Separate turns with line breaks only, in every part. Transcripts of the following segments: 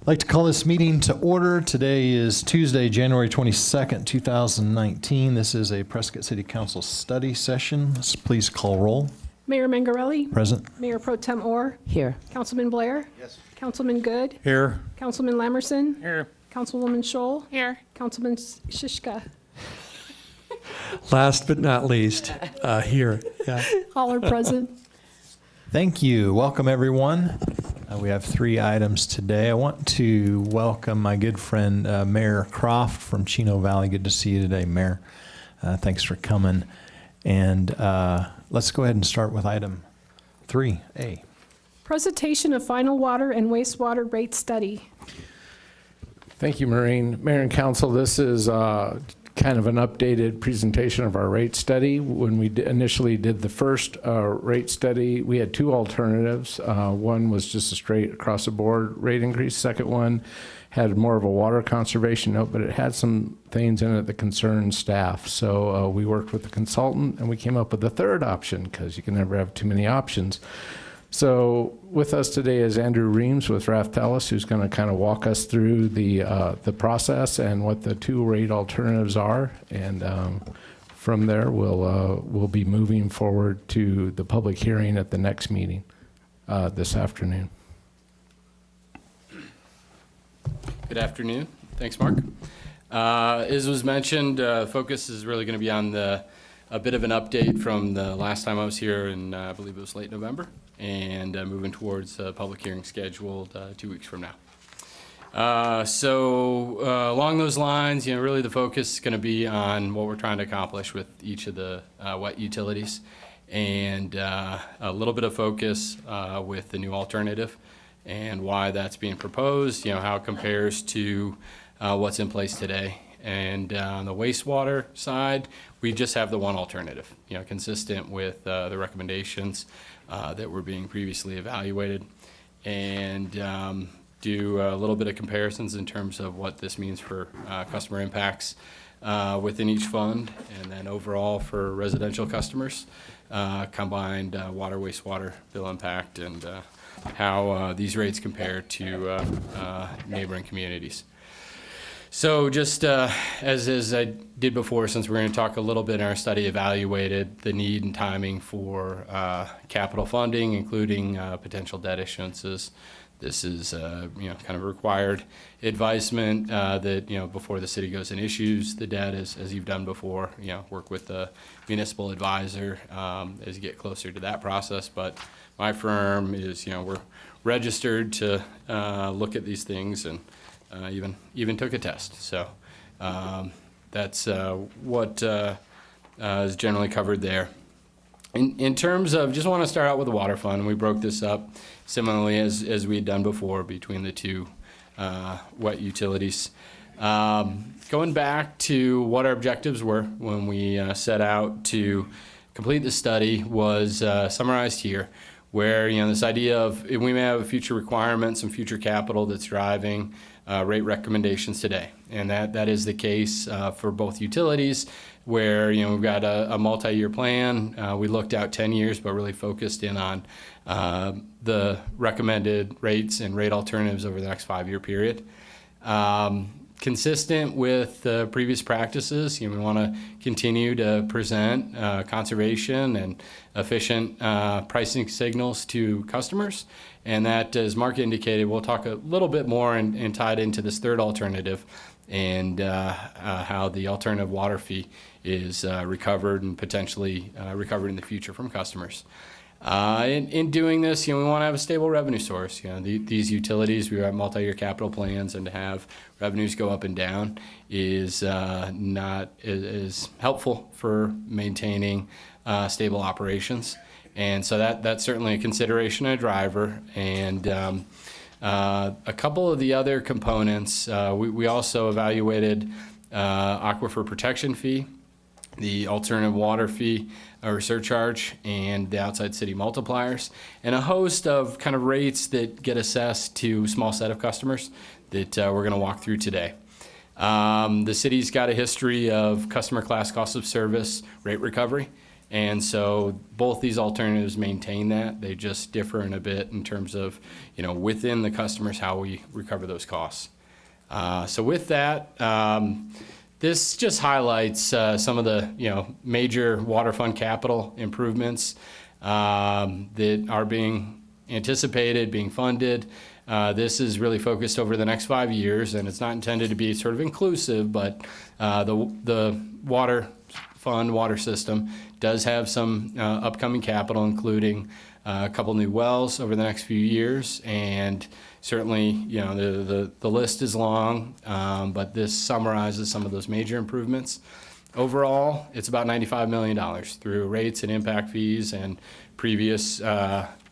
like to call this meeting to order. Today is Tuesday, January 22nd, 2019. This is a Prescott City Council study session. Please call roll.
Mayor Mangarelli.
Present.
Mayor Pro Tem Orr.
Here.
Councilman Blair.
Yes.
Councilman Good.
Here.
Councilman Lamerson.
Here.
Councilwoman Scholl.
Here.
Councilman Shishka.
Last but not least, here. Yeah.
All are present.
Thank you. Welcome, everyone. We have 3 items today. I want to welcome my good friend, Mayor Croft from Chino Valley. Good to see you today, Mayor. Thanks for coming. And let's go ahead and start with item 3A.
Presentation of final water and wastewater rate study.
Thank you, Maureen. Mayor and Council, this is kind of an updated presentation of our rate study. When we initially did the first rate study, we had 2 alternatives. One was just a straight across the board rate increase. Second one had more of a water conservation note, but it had some things in it that concerned staff. So we worked with the consultant and we came up with a third option because you can never have too many options. So with us today is Andrew Reams with Raftellus, who's going to kind of walk us through the process and what the 2 rate alternatives are. And from there, we'll be moving forward to the public hearing at the next meeting this afternoon.
Good afternoon. Thanks, Mark. As was mentioned, focus is really going to be on a bit of an update from the last time I was here in, I believe it was late November, and moving towards a public hearing scheduled 2 weeks from now. Along those lines, really the focus is going to be on what we're trying to accomplish with each of the wet utilities, and a little bit of focus with the new alternative and why that's being proposed, how it compares to what's in place today. And on the wastewater side, we just have the one alternative, consistent with the recommendations that were being previously evaluated, and do a little bit of comparisons in terms of what this means for customer impacts within each fund, and then overall for residential customers, combined water, wastewater bill impact, and how these rates compare to neighboring communities. So just as I did before, since we're going to talk a little bit in our study, evaluated the need and timing for capital funding, including potential debt issuances. This is kind of required advisement that before the city goes and issues the debt, as you've done before, work with the municipal advisor as you get closer to that process. But my firm is we're registered to look at these things, and even took a test. So that's what is generally covered there. In terms of, just want to start out with the water fund. We broke this up similarly as we had done before between the 2 wet utilities. Going back to what our objectives were when we set out to complete the study was summarized here, where this idea of we may have a future requirement, some future capital that's driving rate recommendations today, and that is the case for both utilities, where we've got a multi-year plan. We looked out 10 years, but really focused in on the recommended rates and rate alternatives over the next 5-year period. Consistent with previous practices, we want to continue to present conservation and efficient pricing signals to customers. And that, as Mark indicated, we'll talk a little bit more and tie it into this third alternative, and how the alternative water fee is recovered and potentially recovered in the future from customers. In doing this, we want to have a stable revenue source. These utilities, we have multi-year capital plans, and to have revenues go up and down is not as helpful for maintaining stable operations. And so that's certainly a consideration and a driver. And a couple of the other components, we also evaluated Aquifer Protection Fee, the alternative water fee or surcharge, and the outside city multipliers, and a host of kind of rates that get assessed to a small set of customers that we're going to walk through today. The city's got a history of customer class cost of service rate recovery, And so both these alternatives maintain that. They just differ in a bit in terms of, within the customers, how we recover those costs. So with that, this just highlights some of the, major water fund capital improvements that are being anticipated, being funded. This is really focused over the next 5 years, and it's not intended to be sort of inclusive, but the water fund, water system, does have some upcoming capital, including a couple new wells over the next few years. And certainly, the list is long, but this summarizes some of those major improvements. Overall, it's about $95 million through rates and impact fees and previous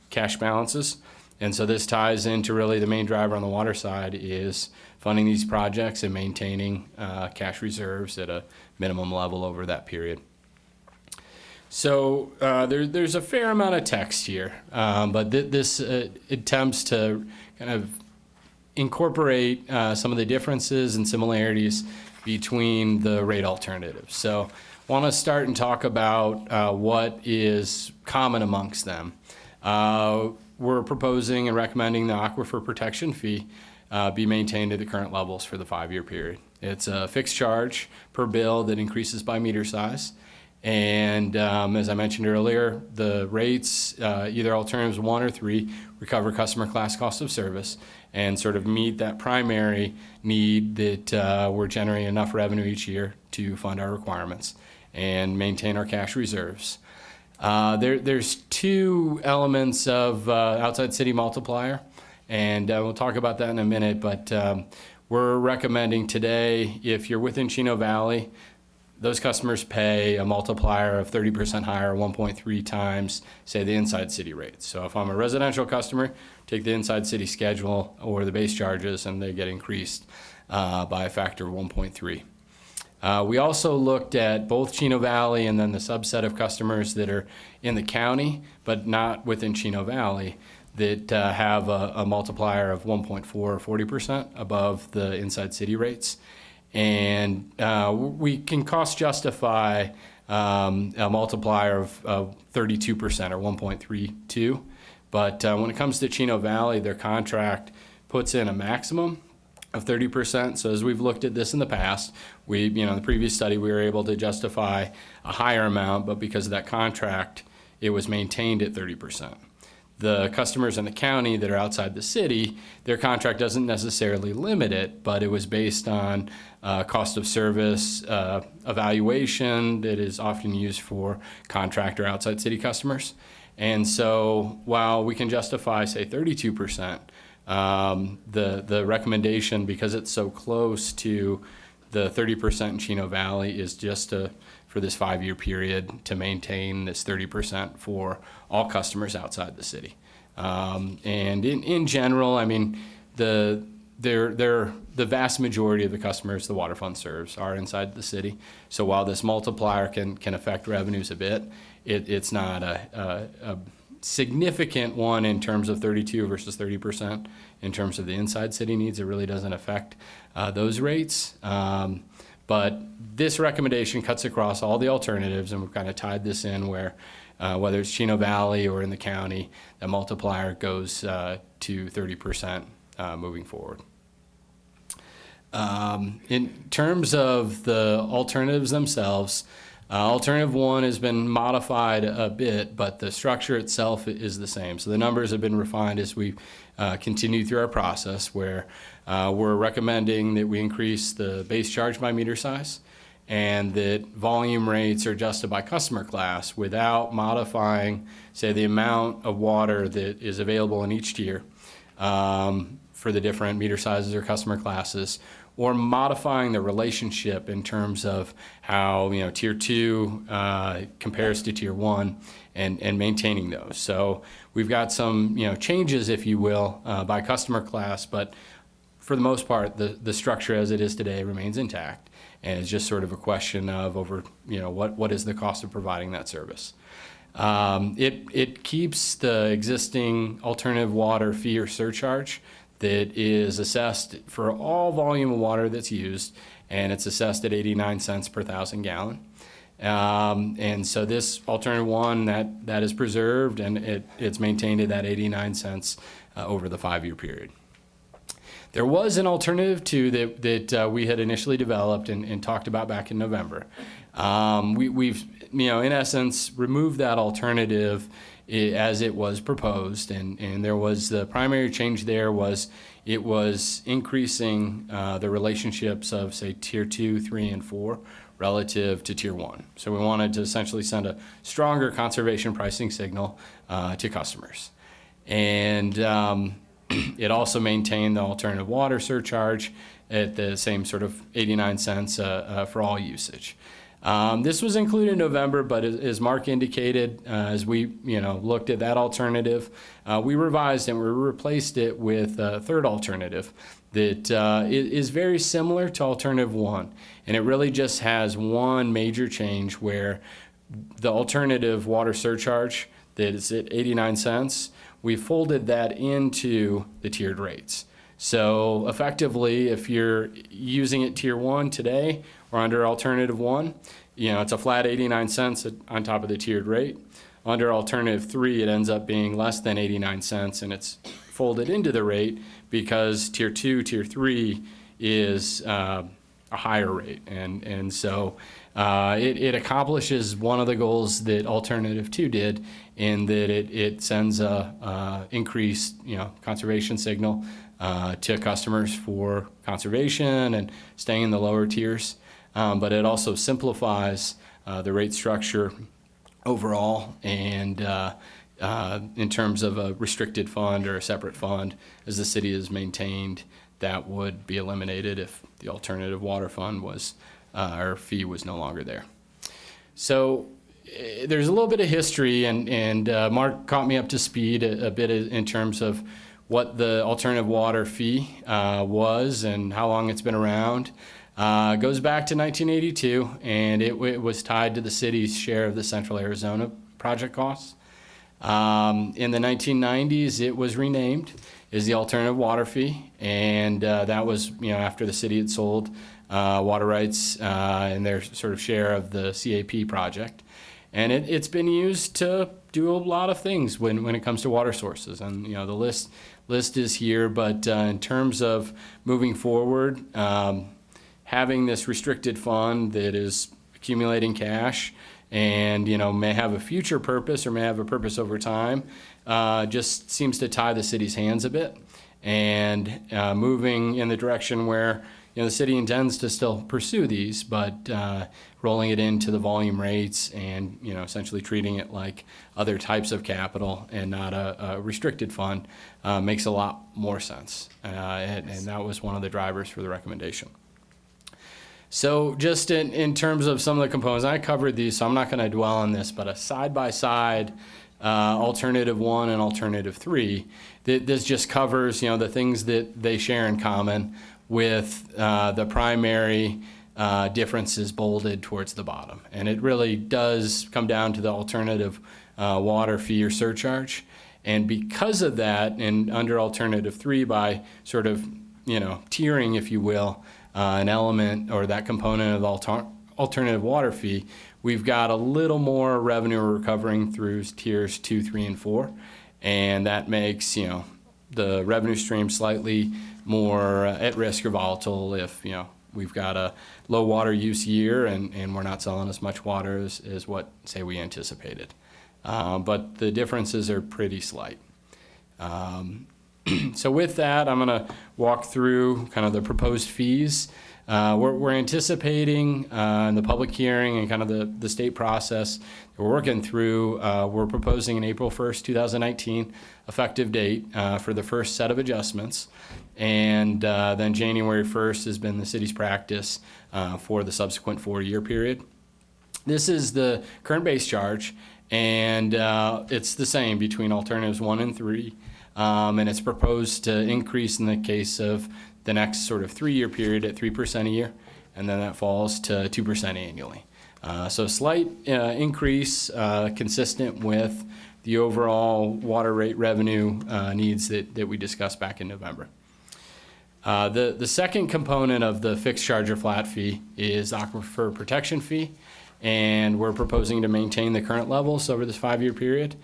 cash balances. And so this ties into really the main driver on the water side is funding these projects and maintaining cash reserves at a minimum level over that period. So there's a fair amount of text here, but this attempts to kind of incorporate some of the differences and similarities between the rate alternatives. So I want to start and talk about what is common amongst them. We're proposing and recommending the Aquifer Protection Fee be maintained at the current levels for the 5-year period. It's a fixed charge per bill that increases by meter size. And as I mentioned earlier, the rates, either alternatives 1 or 3, recover customer class cost of service and sort of meet that primary need that we're generating enough revenue each year to fund our requirements and maintain our cash reserves. There's 2 elements of outside city multiplier, and we'll talk about that in a minute, but we're recommending today, if you're within Chino Valley, those customers pay a multiplier of 30% higher, 1.3 times, say, the inside city rates. So if I'm a residential customer, take the inside city schedule or the base charges, and they get increased by a factor of 1.3. We also looked at both Chino Valley and then the subset of customers that are in the county, but not within Chino Valley, that have a multiplier of 1.4 or 40% above the inside city rates. And we can cost justify a multiplier of 32% or 1.32. But when it comes to Chino Valley, their contract puts in a maximum of 30%. So as we've looked at this in the past, in the previous study, we were able to justify a higher amount, but because of that contract, it was maintained at 30%. The customers in the county that are outside the city, their contract doesn't necessarily limit it, but it was based on cost of service evaluation that is often used for contractor outside city customers. And so while we can justify, say, 32%, the recommendation, because it's so close to the 30% in Chino Valley, is just for this 5-year period to maintain this 30% for all customers outside the city. And in general, I mean, the vast majority of the customers the water fund serves are inside the city. So while this multiplier can affect revenues a bit, it's not a significant one in terms of 32 versus 30%. In terms of the inside city needs, it really doesn't affect those rates. But this recommendation cuts across all the alternatives, and we've kind of tied this in where whether it's Chino Valley or in the county, the multiplier goes to 30% moving forward. In terms of the alternatives themselves, Alternative 1 has been modified a bit, but the structure itself is the same. So the numbers have been refined as we continue through our process, where we're recommending that we increase the base charge by meter size and that volume rates are adjusted by customer class without modifying, say, the amount of water that is available in each tier for the different meter sizes or customer classes, or modifying the relationship in terms of how tier 2 compares to tier 1 and maintaining those. So we've got some changes, if you will, by customer class, but for the most part, the structure as it is today remains intact, and it's just sort of a question of what is the cost of providing that service. It keeps the existing alternative water fee or surcharge that is assessed for all volume of water that's used, and it's assessed at 89 cents per 1,000 gallon. And so this alternative one, that is preserved, and it's maintained at that 89 cents over the 5-year period. There was an alternative too that we had initially developed and talked about back in November. We've in essence removed that alternative as it was proposed, and there was the primary change there was it was increasing the relationships of, say, Tier 2, 3, and 4 relative to Tier 1. So we wanted to essentially send a stronger conservation pricing signal to customers. And it also maintained the alternative water surcharge at the same sort of 89 cents for all usage. This was included in November, but as Mark indicated, as we looked at that alternative, we revised and we replaced it with a third alternative that is very similar to alternative 1, and it really just has one major change where the alternative water surcharge that is at 89 cents, we folded that into the tiered rates. So effectively, if you're using it Tier 1 today or under Alternative 1, it's a flat 89 cents on top of the tiered rate. Under Alternative 3, it ends up being less than 89 cents, and it's folded into the rate because Tier 2, Tier 3 is a higher rate. And so it accomplishes one of the goals that Alternative 2 did, in that it sends a increased conservation signal to customers for conservation and staying in the lower tiers. But it also simplifies the rate structure overall, and in terms of a restricted fund or a separate fund, as the city has maintained, that would be eliminated if the alternative water fund was or fee was no longer there. So there's a little bit of history, and Mark caught me up to speed a bit in terms of what the alternative water fee was and how long it's been around. It goes back to 1982, and it was tied to the city's share of the Central Arizona project costs. In the 1990s, it was renamed as the alternative water fee, and that was after the city had sold water rights and their sort of share of the CAP project. And it's been used to do a lot of things when it comes to water sources, and the list is here. But in terms of moving forward, having this restricted fund that is accumulating cash and may have a future purpose or may have a purpose over time, just seems to tie the city's hands a bit, and moving in the direction where the city intends to still pursue these, but rolling it into the volume rates and essentially treating it like other types of capital and not a restricted fund makes a lot more sense, and that was one of the drivers for the recommendation. So just in terms of some of the components, I covered these, so I'm not going to dwell on this, but a side-by-side Alternative 1 and Alternative 3, this just covers the things that they share in common, with the primary differences bolded towards the bottom. And it really does come down to the alternative water fee or surcharge. And because of that, and under Alternative 3, by sort of tiering, if you will, an element or that component of the alternative water fee, we've got a little more revenue we're recovering through tiers 2, 3, and 4, and that makes the revenue stream slightly more at risk or volatile if we've got a low water use year and we're not selling as much water as what, say, we anticipated. But the differences are pretty slight. So with that, I'm going to walk through kind of the proposed fees. We're anticipating in the public hearing and kind of the state process that we're working through, we're proposing an April 1st, 2019 effective date for the first set of adjustments. And then January 1st has been the city's practice for the subsequent 4-year period. This is the current base charge, and it's the same between alternatives 1 and 3. And it's proposed to increase in the case of the next sort of 3-year period at 3% a year, and then that falls to 2% annually. So a slight increase consistent with the overall water rate revenue needs that we discussed back in November. The second component of the fixed charge or flat fee is Aquifer Protection Fee. and we're proposing to maintain the current levels over this 5-year period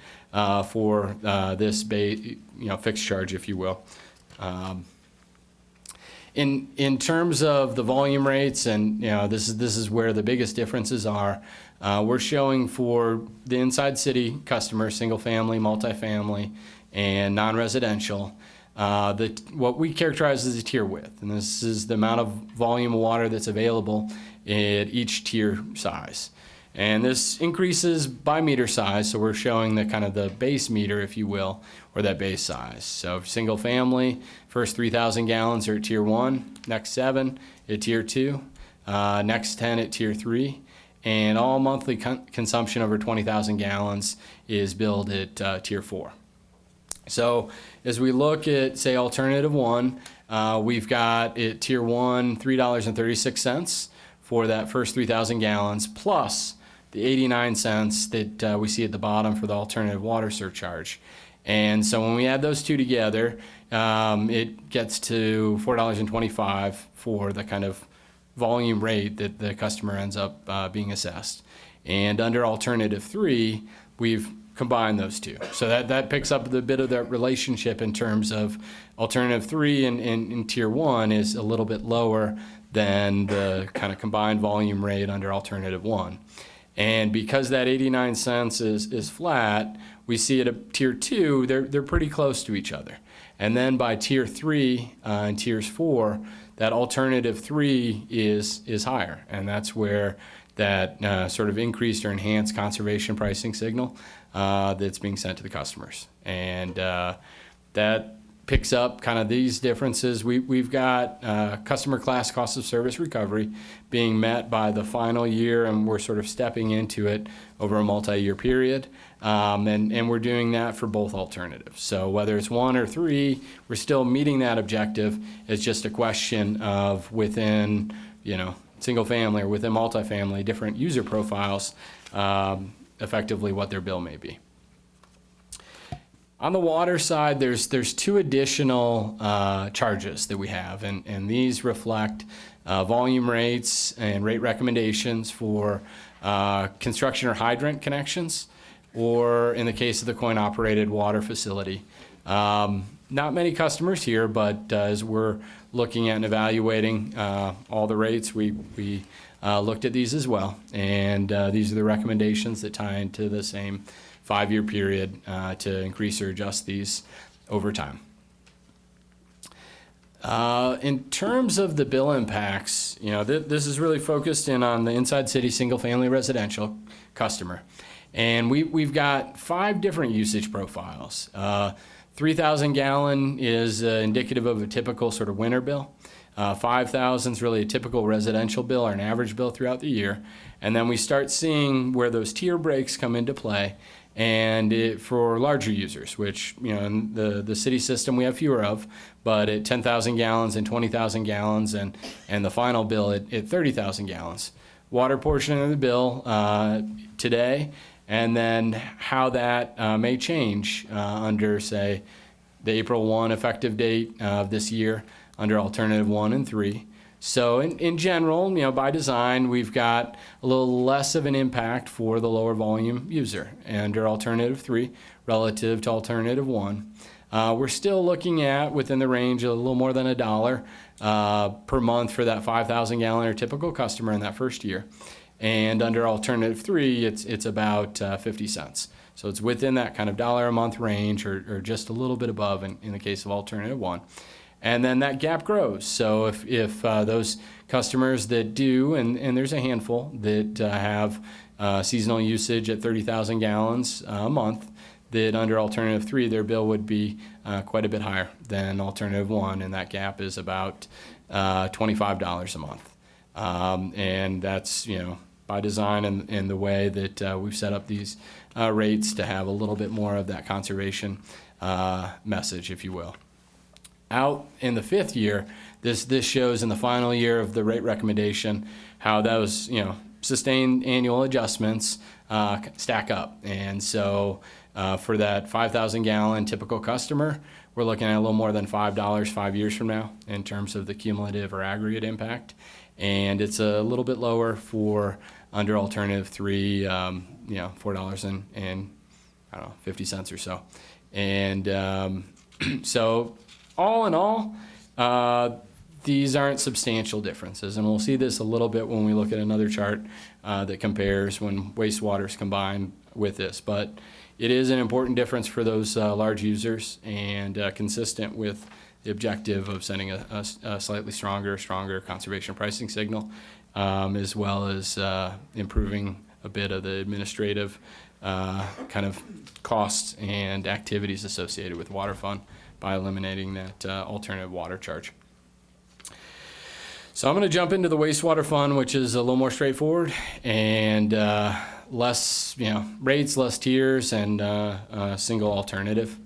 for this fixed charge, if you will. In terms of the volume rates, and this is where the biggest differences are. We're showing for the inside city customer, single family, multifamily, and non-residential, what we characterize as a tier width, and this is the amount of volume of water that's available at each tier size. And this increases by meter size, so we're showing the kind of the base meter, if you will, or that base size. So single family, first 3,000 gallons are at tier 1, next 7 at tier 2, next 10 at tier 3, and all monthly consumption over 20,000 gallons is billed at tier 4. So as we look at, say, alternative 1, we've got at tier 1 $3.36 for that first 3,000 gallons, plus the 89 cents that we see at the bottom for the alternative water surcharge. And so when we add those two together, it gets to $4.25 for the kind of volume rate that the customer ends up being assessed. And under alternative 3, we've combined those two. So that picks up the bit of that relationship in terms of alternative 3 in tier 1 is a little bit lower than the kind of combined volume rate under alternative 1. And because that 89 cents is flat, we see at a tier 2, they're pretty close to each other. And then by tier 3 and tiers 4, that alternative 3 is higher. And that's where that sort of increased or enhanced conservation pricing signal that's being sent to the customers. And that picks up kind of these differences. We've got customer class cost of service recovery being met by the final year, and we're sort of stepping into it over a multi-year period. And we're doing that for both alternatives. So whether it's 1 or 3, we're still meeting that objective. It's just a question of within, single family or within multifamily, different user profiles, effectively what their bill may be. On the water side, there's 2 additional charges that we have, and these reflect volume rates and rate recommendations for construction or hydrant connections, or in the case of the coin-operated water facility. Not many customers here, but as we're looking at and evaluating all the rates, we looked at these as well, and these are the recommendations that tie into the same 5-year period to increase or adjust these over time. In terms of the bill impacts, this is really focused in on the inside city single-family residential customer. And we've got 5 different usage profiles. 3,000 gallon is indicative of a typical sort of winter bill. 5,000 is really a typical residential bill or an average bill throughout the year. And then we start seeing where those tier breaks come into play. And for larger users, which, in the city system we have fewer of, but at 10,000 gallons and 20,000 gallons and the final bill at 30,000 gallons. Water portion of the bill today, and then how that may change under, say, the April 1 effective date of this year under alternative 1 and 3. So in general, by design, we've got a little less of an impact for the lower volume user under alternative 3 relative to alternative 1. We're still looking at within the range of a little more than $1 per month for that 5,000 gallon or typical customer in that first year. And under alternative 3, it's about 50 cents. So it's within that kind of $1 a month range or just a little bit above in the case of alternative 1. And then that gap grows. So if those customers that do, and there's a handful that have seasonal usage at 30,000 gallons a month, that under alternative 3, their bill would be quite a bit higher than alternative 1, and that gap is about $25 a month. And that's, by design and the way that we've set up these rates to have a little bit more of that conservation message, if you will. Out in the 5th year, this shows in the final year of the rate recommendation how those sustained annual adjustments stack up. And so for that 5,000 gallon typical customer, we're looking at a little more than $5 5 years from now in terms of the cumulative or aggregate impact. And it's a little bit lower for under alternative 3, $4 and I don't know, 50 cents or so. And so all in all, these aren't substantial differences. And we'll see this a little bit when we look at another chart that compares when wastewater is combined with this. But it is an important difference for those large users and consistent with the objective of sending a slightly stronger conservation pricing signal, as well as improving a bit of the administrative kind of costs and activities associated with Water Fund by eliminating that alternative water charge. So I'm going to jump into the Wastewater Fund, which is a little more straightforward and less, rates, less tiers, and single alternative.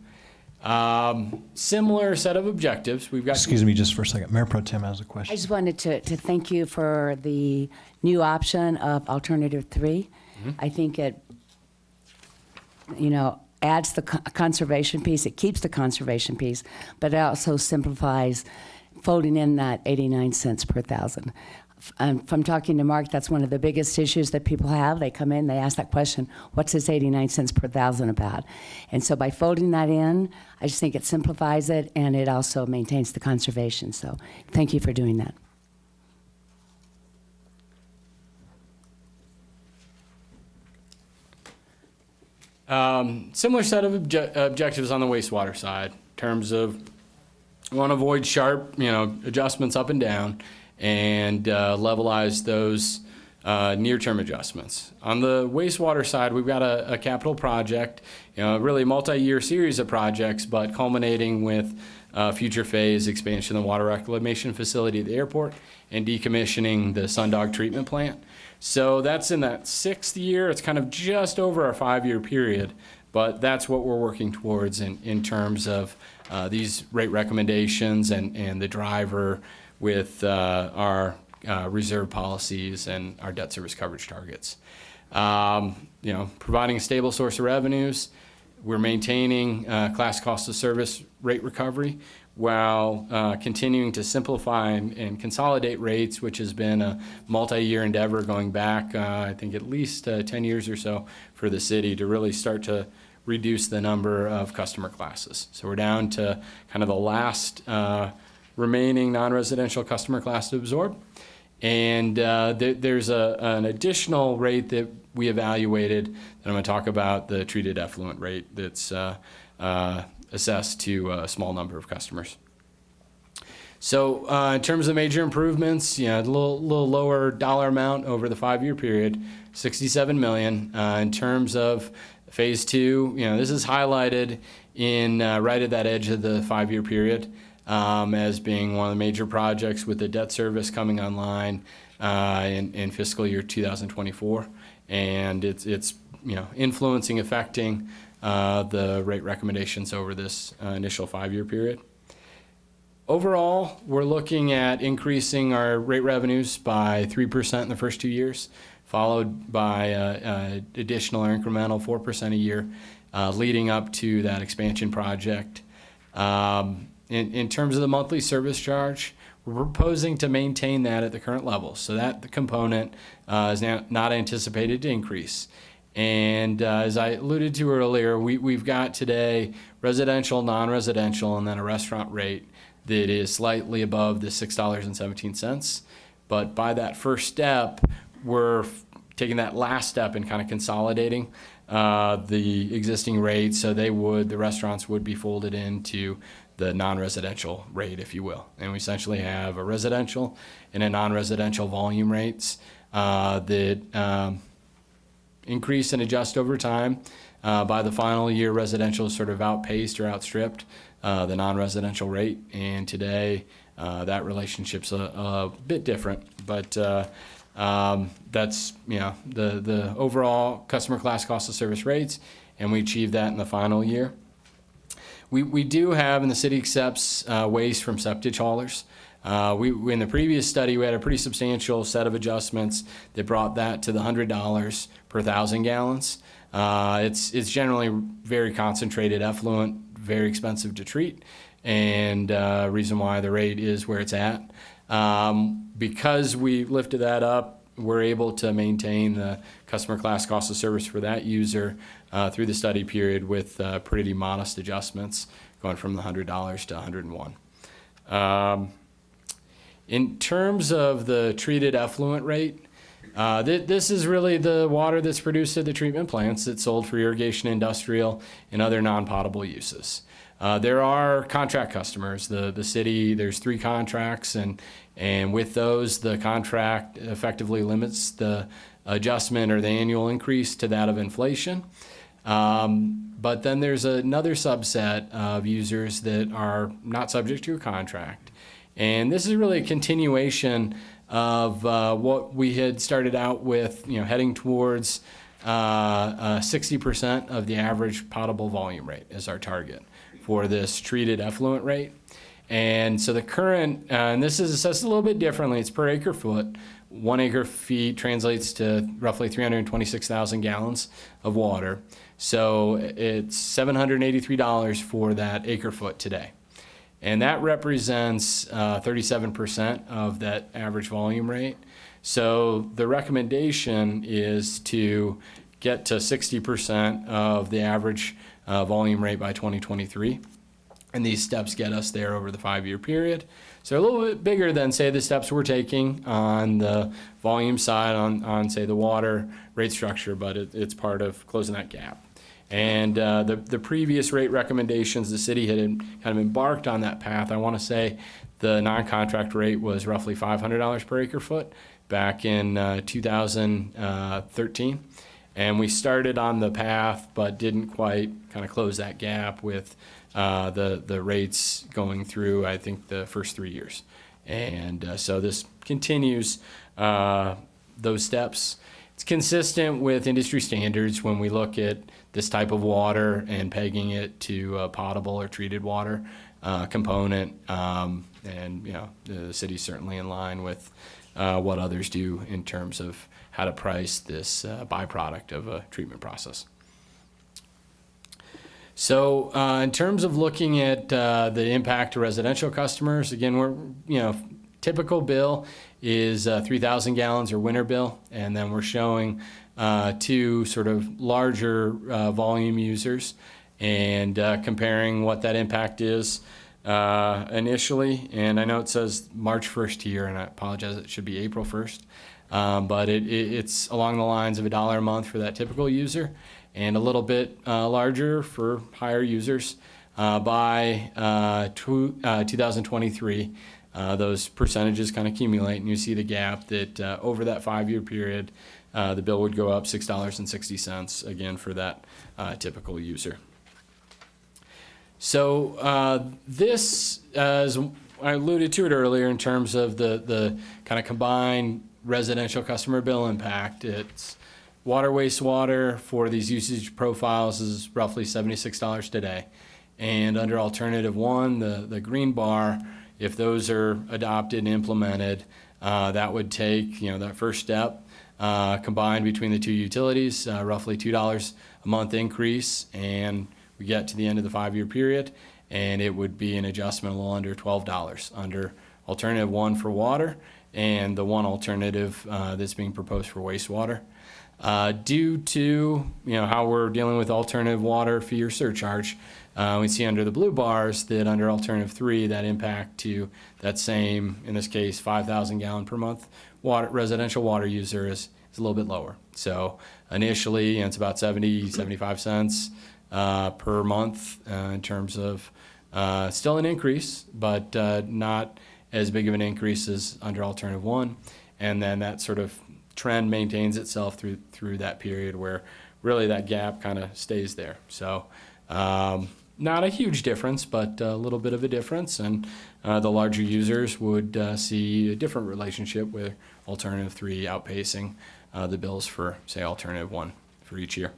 Similar set of objectives. We've got.
Excuse me just for a second. Mayor Pro Tem has a question.
I just wanted to thank you for the new option of alternative 3. Mm-hmm. I think it, adds the conservation piece. It keeps the conservation piece, but it also simplifies folding in that 89 cents per thousand. From talking to Mark, that's one of the biggest issues that people have. They come in, they ask that question, what's this 89 cents per thousand about? And so by folding that in, I just think it simplifies it, and it also maintains the conservation. So thank you for doing that.
Similar set of objectives on the wastewater side in terms of we want to avoid sharp, adjustments up and down and levelize those near-term adjustments. On the wastewater side, we've got a capital project, really multi-year series of projects, but culminating with future phase expansion of the water reclamation facility at the airport and decommissioning the Sundog treatment plant. So that's in that 6th year. It's kind of just over our 5-year period, but that's what we're working towards in terms of these rate recommendations and the driver with our reserve policies and our debt service coverage targets. Providing a stable source of revenues. We're maintaining class cost of service rate recovery while continuing to simplify and consolidate rates, which has been a multi-year endeavor going back, I think, at least 10 years or so for the city to really start to reduce the number of customer classes. So we're down to kind of the last remaining non-residential customer class to absorb. And there's an additional rate that we evaluated that I'm going to talk about, the treated effluent rate that's assessed to a small number of customers. So in terms of major improvements, a little lower dollar amount over the 5-year period, $67 million. In terms of phase 2, this is highlighted in right at that edge of the 5-year period as being one of the major projects with the debt service coming online in fiscal year 2024, and it's influencing, affecting the rate recommendations over this initial 5-year period. Overall, we're looking at increasing our rate revenues by 3% in the first 2 years, followed by additional or incremental 4% a year, leading up to that expansion project. In terms of the monthly service charge, we're proposing to maintain that at the current level. So that component is now not anticipated to increase. And as I alluded to earlier, we've got today residential, non-residential, and then a restaurant rate that is slightly above the $6.17. But by that first step, we're taking that last step and kind of consolidating the existing rates, so the restaurants would be folded into the non-residential rate, if you will. And we essentially have a residential and a non-residential volume rates that increase and adjust over time. By the final year, residential sort of outpaced or outstripped the non-residential rate. And today, that relationship's a bit different, but that's the overall customer class cost of service rates, and we achieved that in the final year. We do have, and the city accepts waste from septic haulers. In the previous study, we had a pretty substantial set of adjustments that brought that to the $100 per 1,000 gallons. It's generally very concentrated effluent, very expensive to treat, and reason why the rate is where it's at. Because we lifted that up, we're able to maintain the customer class cost of service for that user through the study period with pretty modest adjustments, going from the $100 to $101. In terms of the treated effluent rate, this is really the water that's produced at the treatment plants that's sold for irrigation, industrial, and other non-potable uses. There are contract customers. The city, there's 3 contracts, and with those, the contract effectively limits the adjustment or the annual increase to that of inflation. But then there's another subset of users that are not subject to a contract. And this is really a continuation of what we had started out with, heading towards 60% of the average potable volume rate as our target for this treated effluent rate. And so the current, and this is assessed a little bit differently, it's per acre foot. 1 acre feet translates to roughly 326,000 gallons of water. So it's $783 for that acre foot today. And that represents 37% of that average volume rate. So the recommendation is to get to 60% of the average volume rate by 2023. And these steps get us there over the 5-year period. So a little bit bigger than, say, the steps we're taking on the volume side on say, the water rate structure, but it's part of closing that gap. And the previous rate recommendations, the city had kind of embarked on that path. I want to say the non-contract rate was roughly $500 per acre foot back in 2013. And we started on the path, but didn't quite kind of close that gap with the rates going through, I think, the first 3 years. And so this continues those steps. It's consistent with industry standards when we look at this type of water and pegging it to a potable or treated water component. And the city's certainly in line with what others do in terms of how to price this byproduct of a treatment process. So in terms of looking at the impact to residential customers, again, typical bill is 3,000 gallons or winter bill, and then we're showing 2 sort of larger volume users and comparing what that impact is initially. And I know it says March 1st here, and I apologize, it should be April 1st. But it's along the lines of $1 a month for that typical user, and a little bit larger for higher users. By 2023, those percentages kind of accumulate, and you see the gap that over that 5-year period, the bill would go up $6.60 again for that typical user. So this, as I alluded to it earlier, in terms of the kind of combined residential customer bill impact, it's water, wastewater for these usage profiles is roughly $76 today. And under alternative 1, the green bar, if those are adopted and implemented, that would take, that first step combined between the 2 utilities, roughly $2 a month increase, and we get to the end of the 5-year period, and it would be an adjustment a little under $12 under alternative 1 for water and the 1 alternative that's being proposed for wastewater. Due to how we're dealing with alternative water fee or surcharge, we see under the blue bars that under alternative 3, that impact to that same, in this case, 5,000 gallon per month residential water user is a little bit lower. So initially, it's about 75 cents per month in terms of still an increase, but not as big of an increase as under alternative 1. And then that sort of trend maintains itself through that period where really that gap kind of stays there. So not a huge difference, but a little bit of a difference. And the larger users would see a different relationship with alternative 3 outpacing the bills for, say, alternative 1 for each year.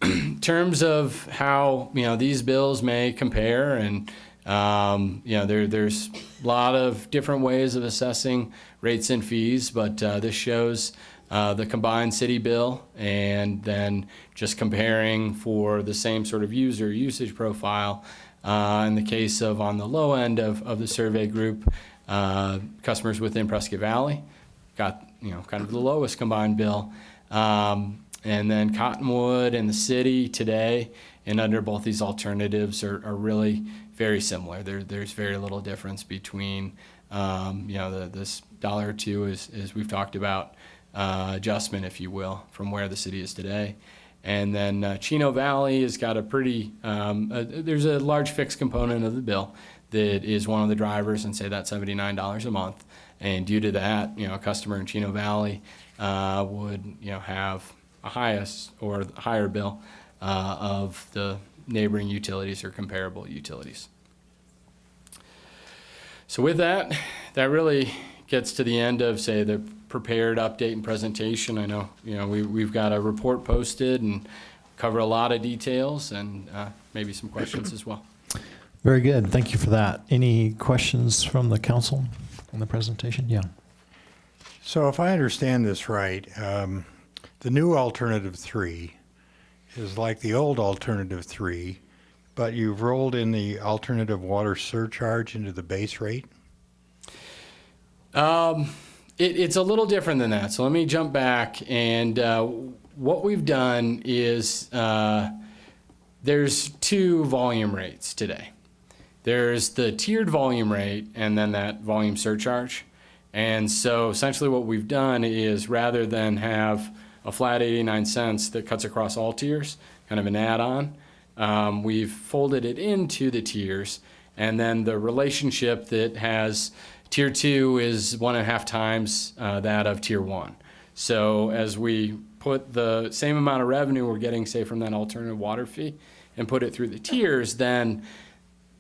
In terms of how these bills may compare, and there's a lot of different ways of assessing rates and fees, but this shows the combined city bill and then just comparing for the same sort of user usage profile. In the case of on the low end of the survey group, customers within Prescott Valley got kind of the lowest combined bill. And then Cottonwood and the city today and under both these alternatives are really very similar. There's very little difference between this $1 or $2 as we've talked about adjustment, if you will, from where the city is today. And then Chino Valley has got a pretty, there's a large fixed component of the bill that is one of the drivers, and say that's $79 a month. And due to that, a customer in Chino Valley would have a highest or higher bill of the neighboring utilities or comparable utilities. So with that, that really gets to the end of, say, the prepared update and presentation. I know, we've got a report posted and cover a lot of details and maybe some questions as well.
Very good. Thank you for that. Any questions from the council on the presentation? Yeah.
So if I understand this right, the new alternative 3 is like the old alternative 3, but you've rolled in the alternative water surcharge into the base rate?
It's a little different than that. So let me jump back. And what we've done is there's 2 volume rates today. There's the tiered volume rate and then that volume surcharge. And so essentially what we've done is, rather than have a flat 89 cents that cuts across all tiers, kind of an add-on, we've folded it into the tiers. And then the relationship that has Tier 2 is 1.5 times that of Tier 1. So as we put the same amount of revenue we're getting, say, from that alternative water fee and put it through the tiers, then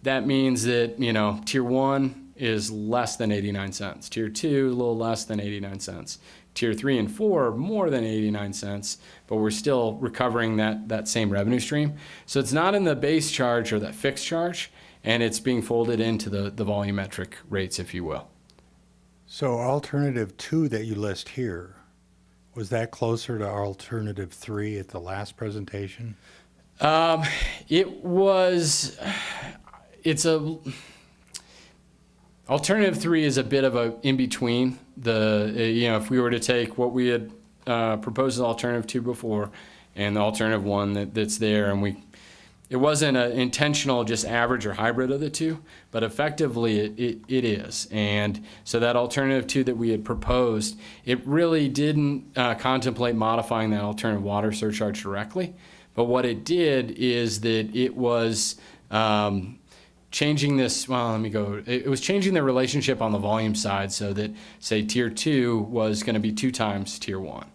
that means that, Tier 1 is less than 89 cents. Tier 2, a little less than 89 cents. Tier 3 and 4, more than 89 cents, but we're still recovering that same revenue stream. So it's not in the base charge or that fixed charge, and it's being folded into the volumetric rates, if you will.
So alternative 2 that you list here, was that closer to alternative 3 at the last presentation?
Alternative 3 is a bit of a in-between. If we were to take what we had proposed as alternative 2 before and the alternative 1 that's there, and it wasn't an intentional just average or hybrid of the 2, but effectively it is. And so that alternative 2 that we had proposed, it really didn't contemplate modifying that alternative water surcharge directly. But what it did is that it was changing this, it was changing the relationship on the volume side so that, say, Tier 2 was going to be 2 times Tier 1.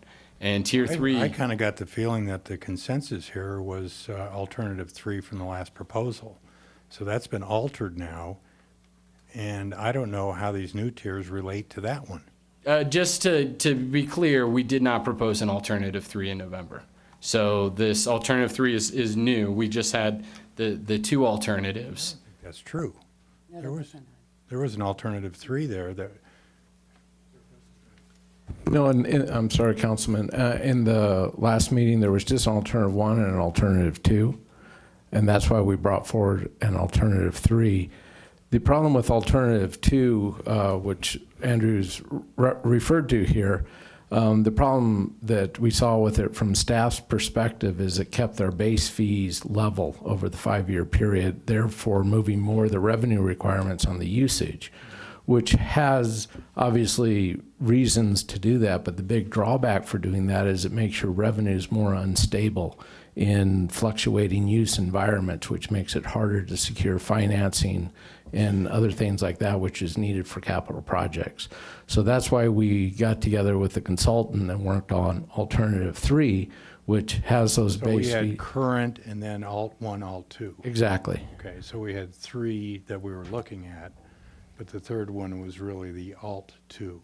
And Tier 3...
I kind of got the feeling that the consensus here was alternative 3 from the last proposal. So that's been altered now, and I don't know how these new tiers relate to that one.
Just to be clear, we did not propose an alternative 3 in November. So this alternative 3 is new. We just had the 2 alternatives.
That's true. There was an alternative 3 there that...
No, I'm sorry, Councilman. In the last meeting, there was just an alternative 1 and an alternative 2, and that's why we brought forward an alternative 3. The problem with alternative 2, which Andrew's referred to here, the problem that we saw with it from staff's perspective is it kept their base fees level over the 5-year period, therefore moving more of the revenue requirements on the usage, which has obviously reasons to do that, but the big drawback for doing that is it makes your revenues more unstable in fluctuating use environments, which makes it harder to secure financing and other things like that, which is needed for capital projects. So that's why we got together with the consultant and worked on alternative 3, which has those
So we had current and then alt 1, alt 2.
Exactly.
Okay, so we had 3 that we were looking at, but the third one was really the alt 2.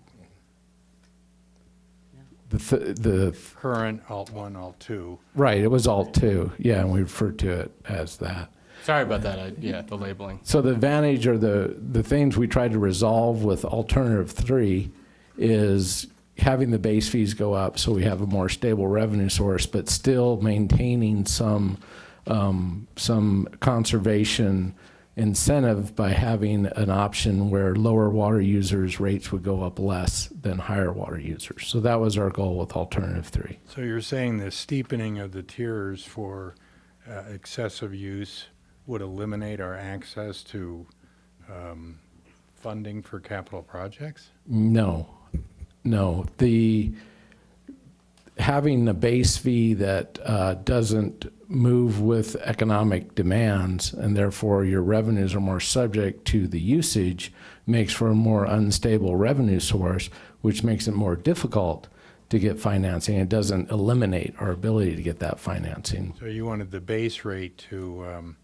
The
Current, alt 1, alt 2.
right, it was alt 2, yeah, and we referred to it as that.
Sorry about that. The labeling.
So the advantage or the things we tried to resolve with alternative 3 is having the base fees go up so we have a more stable revenue source, but still maintaining some conservation incentive by having an option where lower water users' rates would go up less than higher water users. So that was our goal with Alternative 3.
So you're saying the steepening of the tiers for excessive use would eliminate our access to funding for capital projects?
No. Having a base fee that doesn't move with economic demands, and therefore your revenues are more subject to the usage, makes for a more unstable revenue source, which makes it more difficult to get financing. It doesn't eliminate our ability to get that financing.
So you wanted the base rate to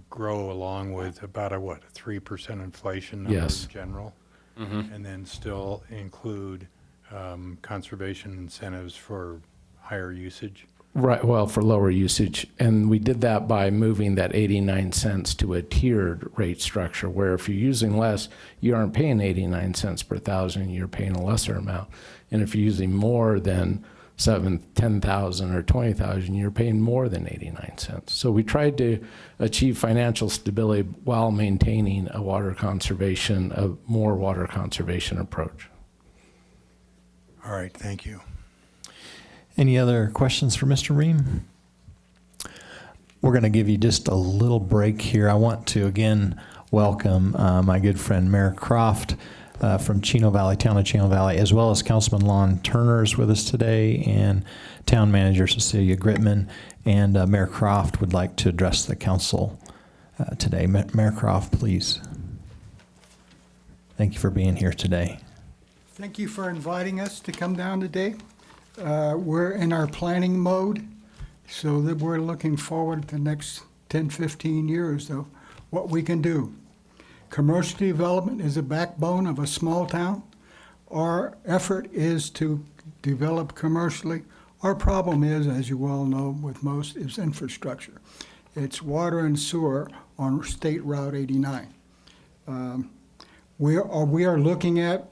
grow along with about a 3% inflation number
Yes.
in general? And then still include conservation incentives for higher usage?
Right, well, for lower usage. And we did that by moving that 89 cents to a tiered rate structure, where if you're using less, you aren't paying 89 cents per thousand, you're paying a lesser amount. And if you're using more than 10,000 or 20,000, you're paying more than 89 cents. So we tried to achieve financial stability while maintaining a more water conservation approach.
All right, thank you.
Any other questions for Mr. Ream? We're going to give you just a little break here. I want to again welcome my good friend Mayor Croft from Chino Valley, Town of Chino Valley, as well as Councilman Lon Turner is with us today, and Town Manager Cecilia Gritman. And Mayor Croft would like to address the council today. Mayor Croft, please. Thank you for being here today.
Thank you for inviting us to come down today. We're in our planning mode, so that we're looking forward to the next 10, 15 years of what we can do. Commercial development is the backbone of a small town. Our effort is to develop commercially. Our problem is, as you all know, with most, is infrastructure. It's water and sewer on State Route 89. We are looking at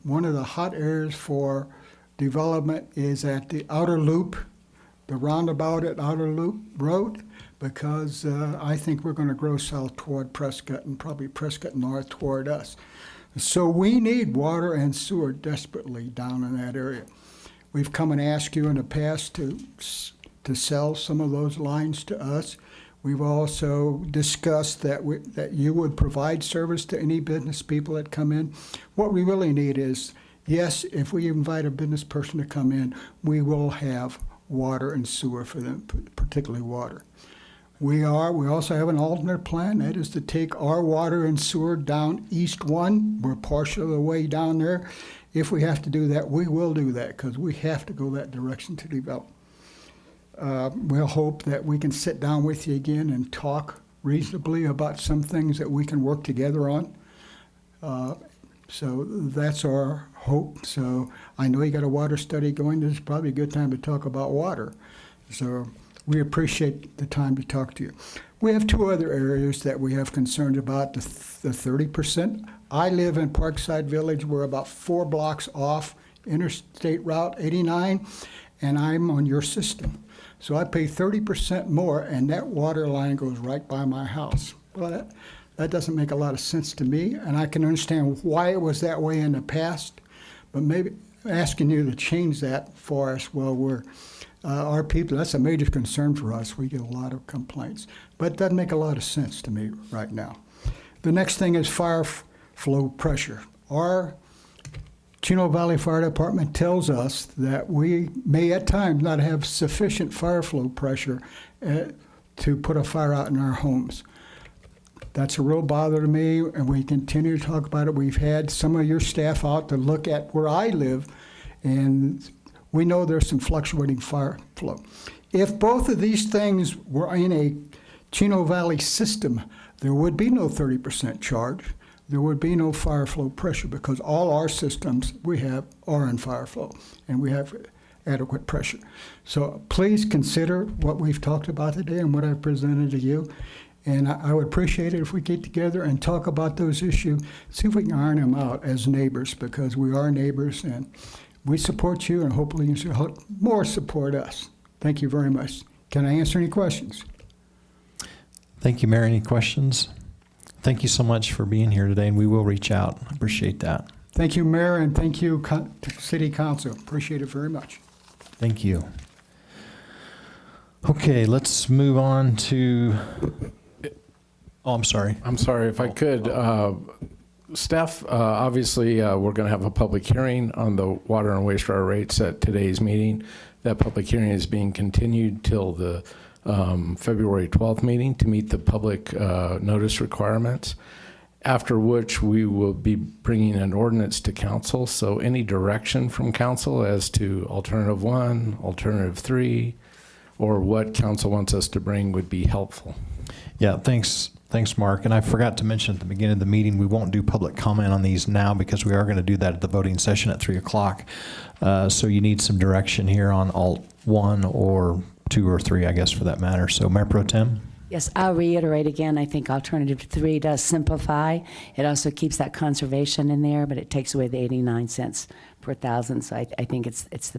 one of the hot areas for development is at the outer loop, the roundabout at Outer Loop Road, because I think we're going to grow south toward Prescott and probably Prescott north toward us. So we need water and sewer desperately down in that area. We've come and asked you in the past to sell some of those lines to us. We've also discussed that you would provide service to any business people that come in. What we really need is, yes, if we invite a business person to come in, we will have water and sewer for them, particularly water. We also have an alternate plan, that is to take our water and sewer down East 1. We're partial of the way down there. If we have to do that, we will do that, because we have to go that direction to develop. We'll hope that we can sit down with you again and talk reasonably about some things that we can work together on. So that's our hope. So I know you got a water study going. This is probably a good time to talk about water. So we appreciate the time to talk to you. We have two other areas that we have concerns about, the 30%. I live in Parkside Village. We're about 4 blocks off Interstate Route 89, and I'm on your system. So I pay 30% more, and that water line goes right by my house. Well, that doesn't make a lot of sense to me, and I can understand why it was that way in the past, but maybe asking you to change that for us, well, our people, that's a major concern for us. We get a lot of complaints, but it doesn't make a lot of sense to me right now. The next thing is fire flow pressure. Our Chino Valley Fire Department tells us that we may at times not have sufficient fire flow pressure to put a fire out in our homes. That's a real bother to me, and we continue to talk about it. We've had some of your staff out to look at where I live, and we know there's some fluctuating fire flow. If both of these things were in a Chino Valley system, there would be no 30% charge. There would be no fire flow pressure, because all our systems we have are in fire flow, and we have adequate pressure. So please consider what we've talked about today and what I've presented to you. And I would appreciate it if we get together and talk about those issues, see if we can iron them out as neighbors, because we are neighbors and we support you, and hopefully you more support us. Thank you very much. Can I answer any questions?
Thank you, Mayor. Any questions? Thank you so much for being here today, and we will reach out. I appreciate that.
Thank you, Mayor, and thank you, City Council. Appreciate it very much.
Thank you. Okay, let's move on to, oh, I'm sorry.
I'm sorry, if I could. Staff, obviously, we're going to have a public hearing on the water and wastewater rates at today's meeting. That public hearing is being continued till the February 12th meeting to meet the public notice requirements, after which we will be bringing an ordinance to council. So any direction from council as to alternative 1, alternative 3, or what council wants us to bring would be helpful.
Yeah, thanks, Mark. And I forgot to mention at the beginning of the meeting, we won't do public comment on these now because we are going to do that at the voting session at 3 o'clock. So you need some direction here on alt 1 or 2 or 3, I guess, for that matter. So Mayor Pro Tem?
Yes, I'll reiterate again, I think alternative 3 does simplify. It also keeps that conservation in there, but it takes away the 89 cents per thousand. So I think it's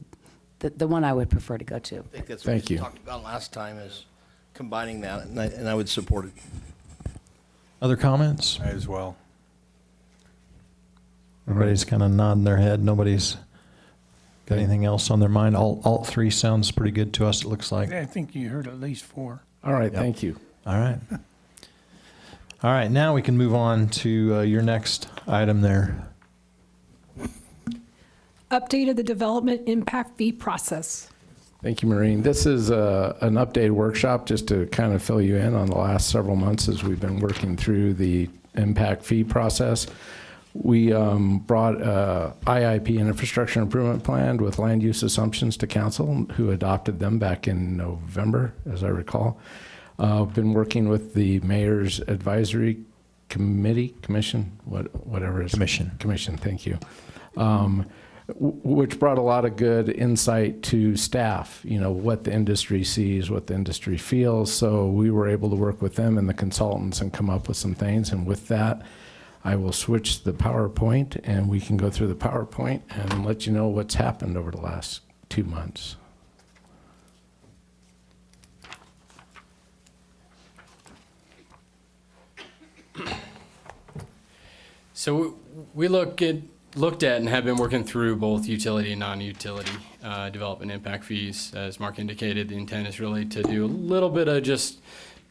the one I would prefer to go to.
I think that's
Thank
what we
you.
talked about last time, is combining that, and I would support it.
Other comments?
I as well.
Everybody's kind of nodding their head. Nobody's got anything else on their mind. Alt 3 sounds pretty good to us, it looks like.
I think you heard at least 4.
All right,
Yep.
thank you.
All right. All right, now we can move on to your next item there.
Update of the development impact fee process.
Thank you, Maureen. This is an updated workshop just to kind of fill you in on the last several months as we've been working through the impact fee process. We brought IIP, an infrastructure improvement plan, with land use assumptions to council, who adopted them back in November, as I recall. Been working with the mayor's advisory commission, whatever it is. Commission, thank you. Which brought a lot of good insight to staff, what the industry sees, what the industry feels. So we were able to work with them and the consultants and come up with some things. And with that, I will switch the PowerPoint and we can go through the PowerPoint and let you know what's happened over the last 2 months.
So we looked at and have been working through both utility and non-utility development impact fees. As Mark indicated, the intent is really to do a little bit of just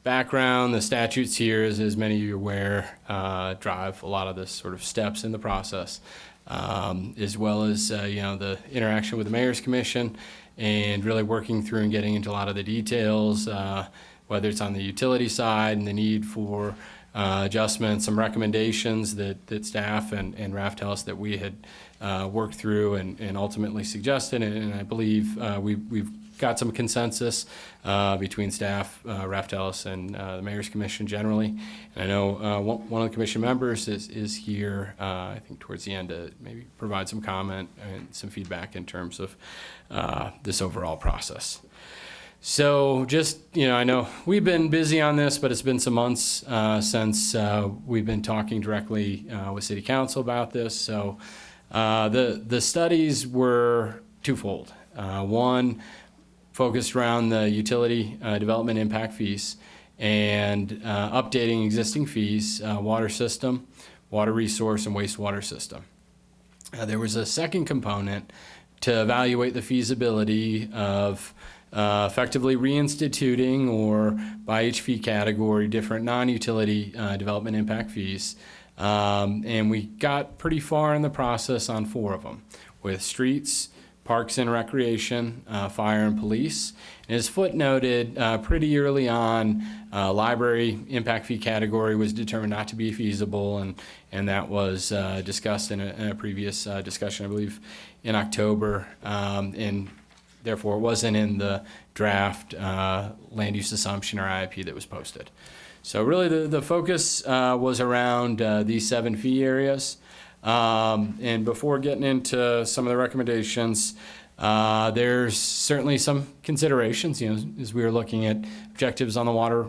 background. The statutes here, as many of you are aware, drive a lot of the sort of steps in the process, as well as the interaction with the Mayor's Commission, and really working through and getting into a lot of the details, whether it's on the utility side and the need for adjustments, some recommendations that staff and RAF tell us that we had worked through and ultimately suggested, and I believe we've got some consensus between staff, RAF Telus, and the Mayor's Commission generally. And I know one of the commission members is here, I think towards the end, to maybe provide some comment and some feedback in terms of this overall process. So just, I know we've been busy on this, but it's been some months since we've been talking directly with City Council about this. So the studies were twofold. One, focused around the utility development impact fees and updating existing fees, water system, water resource, and wastewater system. There was a second component to evaluate the feasibility of effectively reinstituting, or by each fee category, different non-utility development impact fees. And we got pretty far in the process on 4 of them, with streets, parks and recreation, fire and police. And as footnoted, pretty early on, library impact fee category was determined not to be feasible, and that was discussed in a previous discussion, I believe, in October, and therefore it wasn't in the draft land use assumption or IIP that was posted. So really the focus was around these 7 fee areas. And before getting into some of the recommendations, There's certainly some considerations, as we were looking at objectives on the water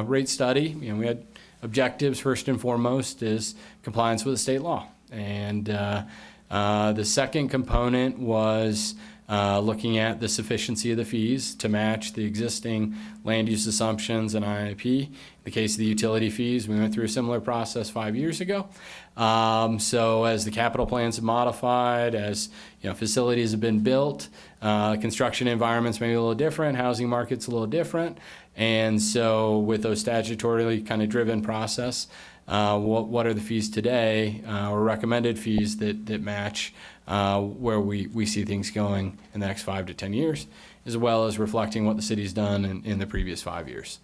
rate study. We had objectives first and foremost is compliance with the state law. And the second component was looking at the sufficiency of the fees to match the existing land use assumptions and IIP. In the case of the utility fees, we went through a similar process 5 years ago. So as the capital plans have modified, as facilities have been built, construction environments may be a little different, housing market's a little different. And so with those statutorily kind of driven process, what are the fees today, or recommended fees that match where we see things going in the next 5 to 10 years, as well as reflecting what the city's done in the previous 5 years.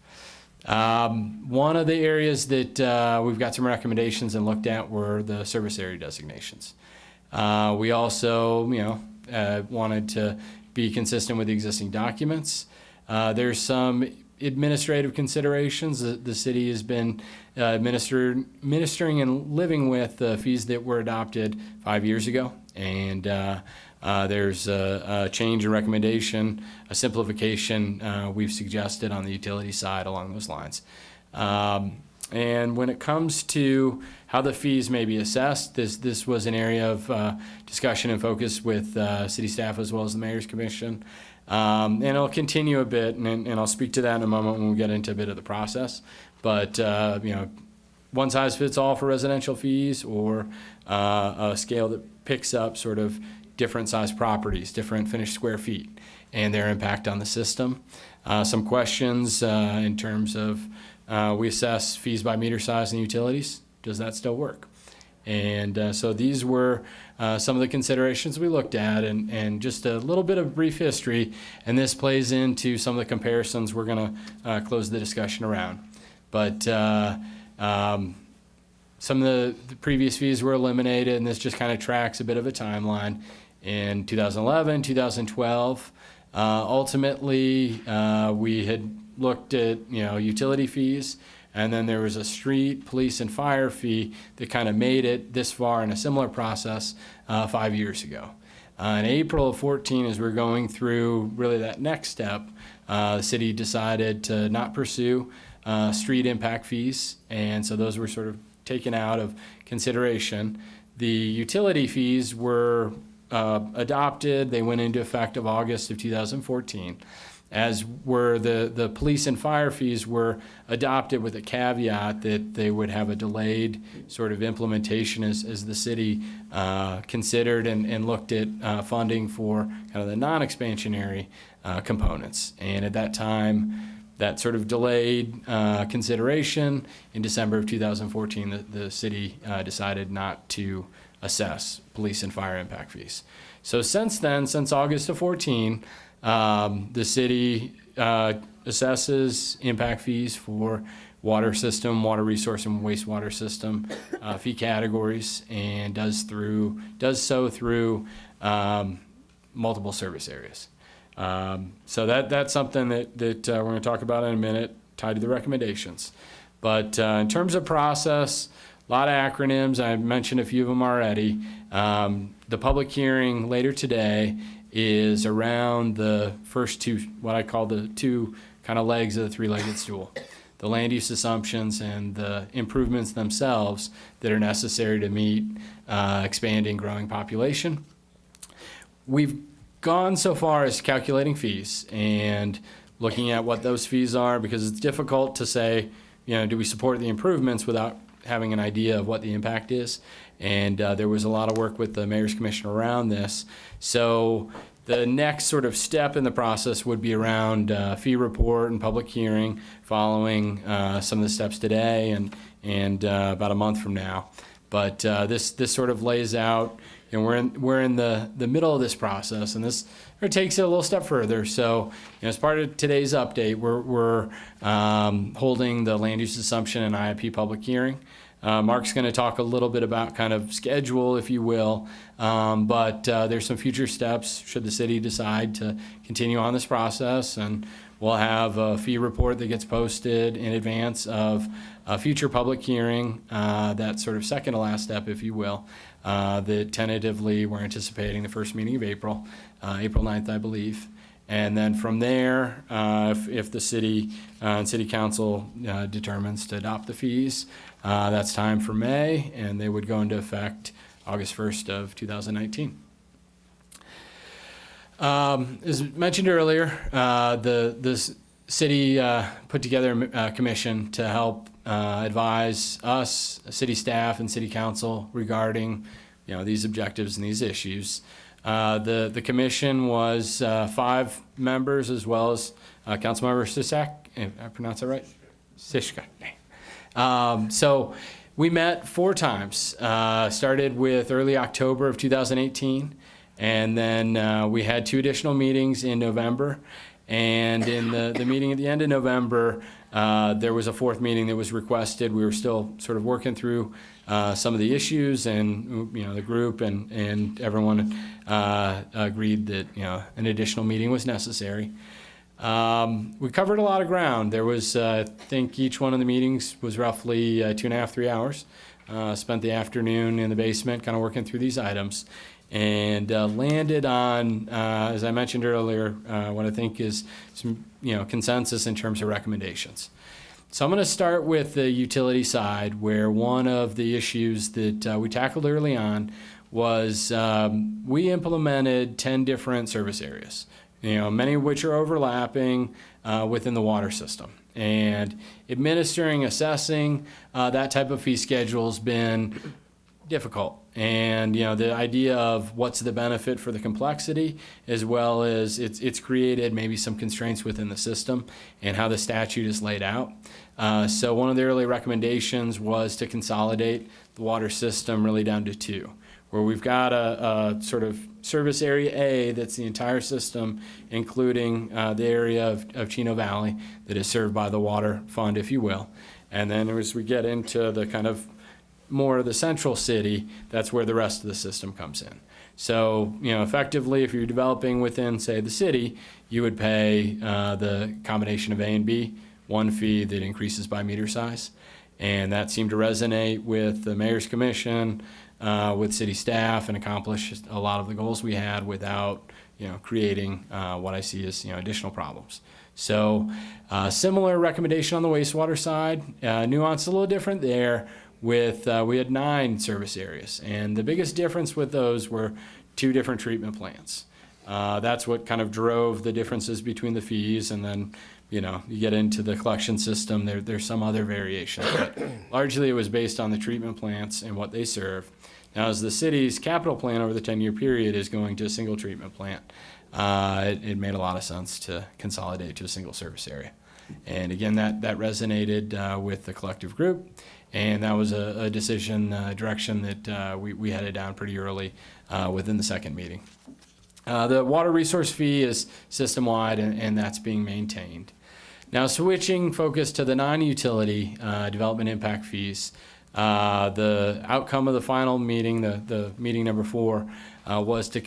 One of the areas that we've got some recommendations and looked at were the service area designations. We also, wanted to be consistent with the existing documents. There's some administrative considerations. The city has been administering and living with the fees that were adopted 5 years ago. And there's a change in recommendation, a simplification we've suggested on the utility side along those lines. And when it comes to how the fees may be assessed, this was an area of discussion and focus with city staff as well as the Mayor's Commission. And it'll continue a bit, and I'll speak to that in a moment when we get into a bit of the process. But, one size fits all for residential fees, or a scale that picks up sort of different size properties, different finished square feet, and their impact on the system. Some questions in terms of we assess fees by meter size and utilities. Does that still work? And so these were some of the considerations we looked at, and just a little bit of brief history, and this plays into some of the comparisons we're going to close the discussion around. But some of the previous fees were eliminated, and this just kind of tracks a bit of a timeline. In 2011, 2012, ultimately we had looked at utility fees, and then there was a street, police, and fire fee that kind of made it this far in a similar process 5 years ago. In April of 14, as we're going through really that next step, the city decided to not pursue street impact fees, and so those were sort of taken out of consideration. The utility fees were adopted. They went into effect of August of 2014, as were the police and fire fees were adopted with a caveat that they would have a delayed sort of implementation as the city considered and looked at funding for kind of the non-expansionary components. And at that time, that sort of delayed consideration. In December of 2014, the city decided not to assess police and fire impact fees. So since then, since August of 14, the city assesses impact fees for water system, water resource, and wastewater system fee categories, and does so through multiple service areas. So that's something that we're going to talk about in a minute, tied to the recommendations. But in terms of process, a lot of acronyms. I mentioned a few of them already. The public hearing later today is around the first two, what I call the two kind of legs of the three-legged stool. The land use assumptions and the improvements themselves that are necessary to meet expanding, growing population. We've gone so far as calculating fees and looking at what those fees are, because it's difficult to say, do we support the improvements without having an idea of what the impact is. And there was a lot of work with the Mayor's Commission around this. So the next sort of step in the process would be around fee report and public hearing, following some of the steps today and about a month from now. But this sort of lays out, we're in the middle of this process, and this takes it a little step further. So, as part of today's update, we're holding the land use assumption and IIP public hearing. Mark's going to talk a little bit about kind of schedule, if you will, but there's some future steps should the city decide to continue on this process, and we'll have a fee report that gets posted in advance of a future public hearing, that sort of second to last step, if you will, that tentatively we're anticipating the first meeting of April 9th, I believe. And then from there, if the city and city council determines to adopt the fees, that's time for May, and they would go into effect August 1st of 2019. As mentioned earlier, the city put together a commission to help advise us, city staff, and city council regarding, these objectives and these issues. The commission was 5 members, as well as Councilmember Sisak, if I pronounce that right? Sishka. So we met 4 times. Started with early October of 2018. And then we had 2 additional meetings in November. And in the meeting at the end of November, there was a 4th meeting that was requested. We were still sort of working through some of the issues, and the group and everyone agreed that an additional meeting was necessary. We covered a lot of ground. There was, I think, each one of the meetings was roughly 2.5, 3 hours. Spent the afternoon in the basement, kind of working through these items. And landed on, as I mentioned earlier, what I think is some consensus in terms of recommendations. So I'm going to start with the utility side, where one of the issues that we tackled early on was we implemented 10 different service areas, many of which are overlapping within the water system. And administering, assessing that type of fee schedule has been difficult. And the idea of what's the benefit for the complexity, as well as it's created maybe some constraints within the system and how the statute is laid out. So one of the early recommendations was to consolidate the water system really down to 2, where we've got a sort of service area A that's the entire system, including the area of Chino Valley that is served by the Water Fund, if you will. And then as we get into the kind of more of the central city, that's where the rest of the system comes in. So, effectively, if you're developing within, say, the city, you would pay the combination of A and B, one fee that increases by meter size. And that seemed to resonate with the Mayor's Commission, with city staff, and accomplish a lot of the goals we had without, creating what I see as, additional problems. So, similar recommendation on the wastewater side, nuance a little different there. With we had 9 service areas, and the biggest difference with those were 2 different treatment plants. That's what kind of drove the differences between the fees, and then you get into the collection system. There's some other variation, but largely it was based on the treatment plants and what they serve. Now, as the city's capital plan over the 10-year period is going to a single treatment plant, it made a lot of sense to consolidate to a single service area. And again, that resonated with the collective group. And that was a decision, direction that we headed down pretty early within the second meeting. The water resource fee is system-wide, and that's being maintained. Now, switching focus to the non-utility development impact fees, the outcome of the final meeting, the meeting number 4, was to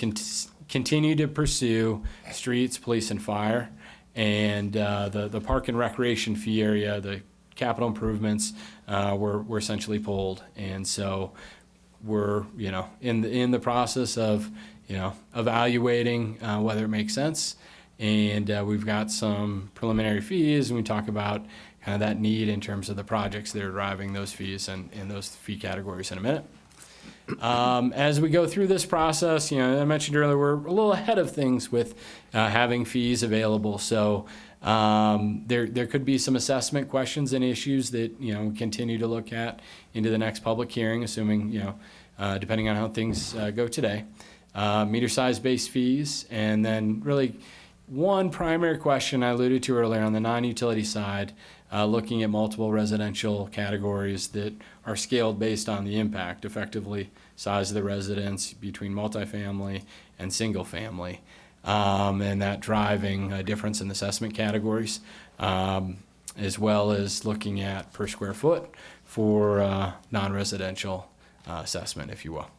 continue to pursue streets, police, and fire. And the park and recreation fee area, the capital improvements were essentially pulled, and so we're in the process of evaluating whether it makes sense, and we've got some preliminary fees, and we talk about kind of that need in terms of the projects that are driving those fees and those fee categories in a minute. As we go through this process, I mentioned earlier, we're a little ahead of things with having fees available. So there could be some assessment questions and issues that we continue to look at into the next public hearing, assuming depending on how things go today. Meter size based fees, and then really one primary question I alluded to earlier on the non-utility side, looking at multiple residential categories that are scaled based on the impact, effectively size of the residence between multifamily and single family, and that driving a difference in assessment categories, as well as looking at per square foot for non-residential assessment, if you will.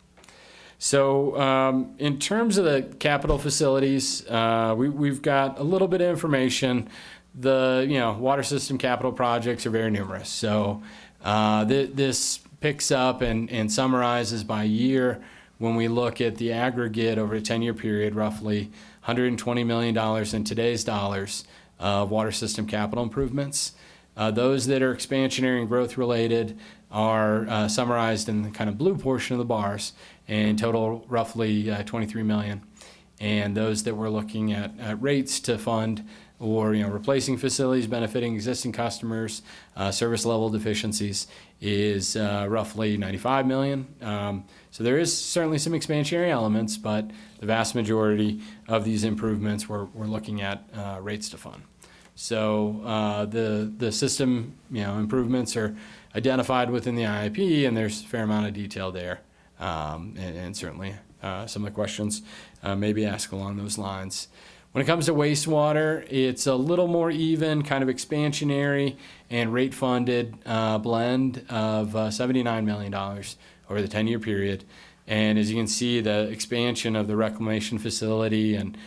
So in terms of the capital facilities, we've got a little bit of information the water system capital projects are very numerous. So this picks up and summarizes by year. When we look at the aggregate over a 10-year period, roughly $120 million in today's dollars of water system capital improvements. Those that are expansionary and growth related are summarized in the kind of blue portion of the bars, and total roughly $23 million. And those that we're looking at rates to fund or replacing facilities benefiting existing customers, service level deficiencies is roughly $95 million. So there is certainly some expansionary elements, but the vast majority of these improvements we're looking at rates to fund. So the system improvements are identified within the IIP, and there's a fair amount of detail there, and certainly some of the questions may be asked along those lines. When it comes to wastewater, it's a little more even, kind of expansionary and rate-funded blend of $79 million over the 10-year period. And as you can see, the expansion of the reclamation facility and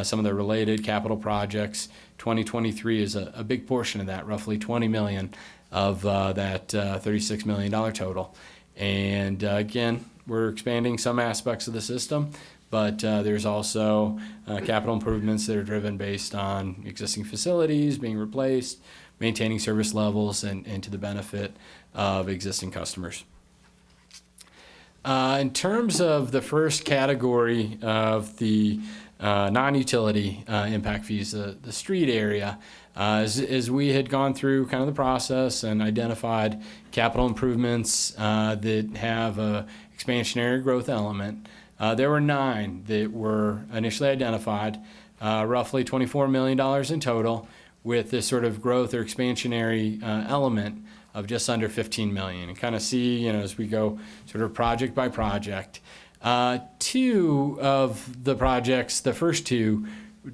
some of the related capital projects, 2023 is a big portion of that, roughly $20 million of that $36 million total. And again, we're expanding some aspects of the system, but there's also capital improvements that are driven based on existing facilities being replaced, maintaining service levels, and to the benefit of existing customers. In terms of the first category of the non-utility impact fees, the street area, as we had gone through kind of the process and identified capital improvements that have a expansionary growth element, there were 9 that were initially identified, roughly $24 million in total, with this sort of growth or expansionary element of just under $15 million. And kind of see, as we go sort of project by project. 2 of the projects, the first 2,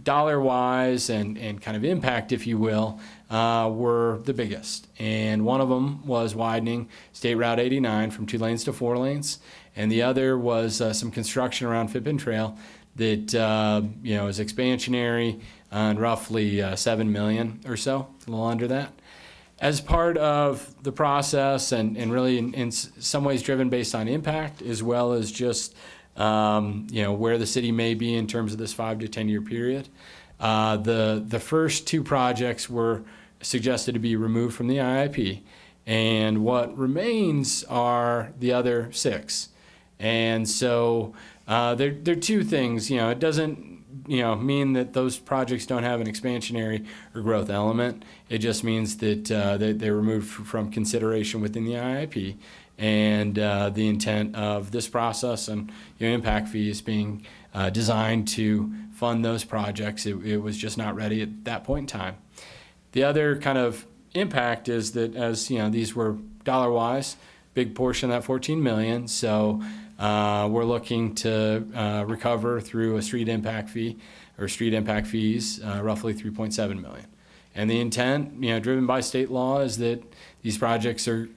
dollar-wise and kind of impact, if you will, were the biggest. And one of them was widening State Route 89 from 2 lanes to 4 lanes. And the other was some construction around Fippen Trail that, is expansionary and roughly $7 million or so, a little under that. As part of the process and really in some ways driven based on impact, as well as just where the city may be in terms of this 5 to 10 year period, the first 2 projects were suggested to be removed from the IIP, and what remains are the other 6. And so there are 2 things. It doesn't mean that those projects don't have an expansionary or growth element. It just means that they're removed from consideration within the IIP, and the intent of this process and impact fees being designed to fund those projects, it was just not ready at that point in time. The other kind of impact is that, as these were dollar-wise, big portion of that $14 million, so we're looking to recover through a street impact fee or street impact fees, roughly $3.7 million. And the intent, driven by state law, is that these projects are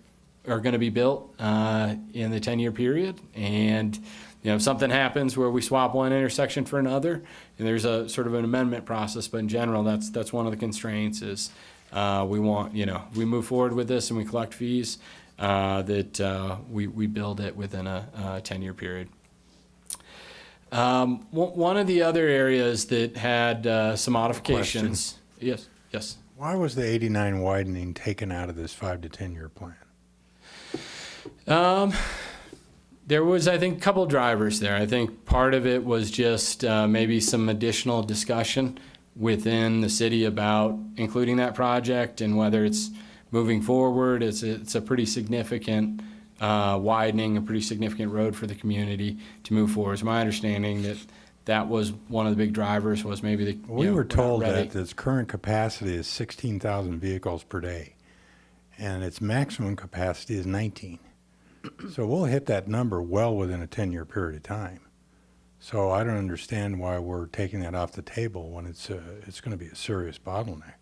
going to be built in the 10-year period. And if something happens where we swap one intersection for another, and there's a sort of an amendment process, but in general, that's one of the constraints is we want, we move forward with this and we collect fees, that we build it within a 10-year period. One of the other areas that had some modifications. Yes.
Why was the 89 widening taken out of this 5 to 10 year plan?
There was, I think, a couple drivers there. I think part of it was just maybe some additional discussion within the city about including that project and whether it's moving forward. It's a pretty significant widening, a pretty significant road for the community to move forward. It's my understanding that was one of the big drivers, was maybe
we were told that its current capacity is 16,000 vehicles per day, and its maximum capacity is 19. So we'll hit that number well within a 10-year period of time. So I don't understand why we're taking that off the table when it's going to be a serious bottleneck.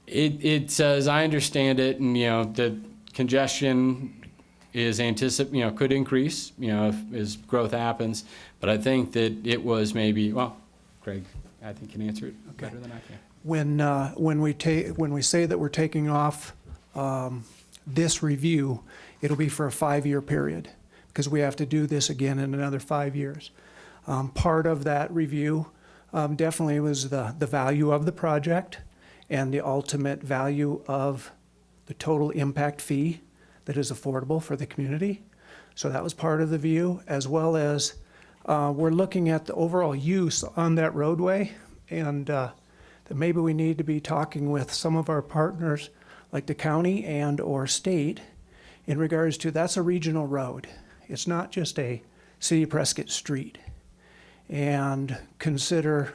It's as I understand it, and the congestion is could increase, as growth happens. But I think that it was maybe, well, Craig, I think can answer it better than I can.
when we say that we're taking off this review, it'll be for a 5-year period, because we have to do this again in another 5 years. Part of that review definitely was the value of the project and the ultimate value of the total impact fee that is affordable for the community. So that was part of the view, as well as we're looking at the overall use on that roadway, and that maybe we need to be talking with some of our partners, like the county and or state, in regards to that's a regional road. It's not just a City of Prescott street. And consider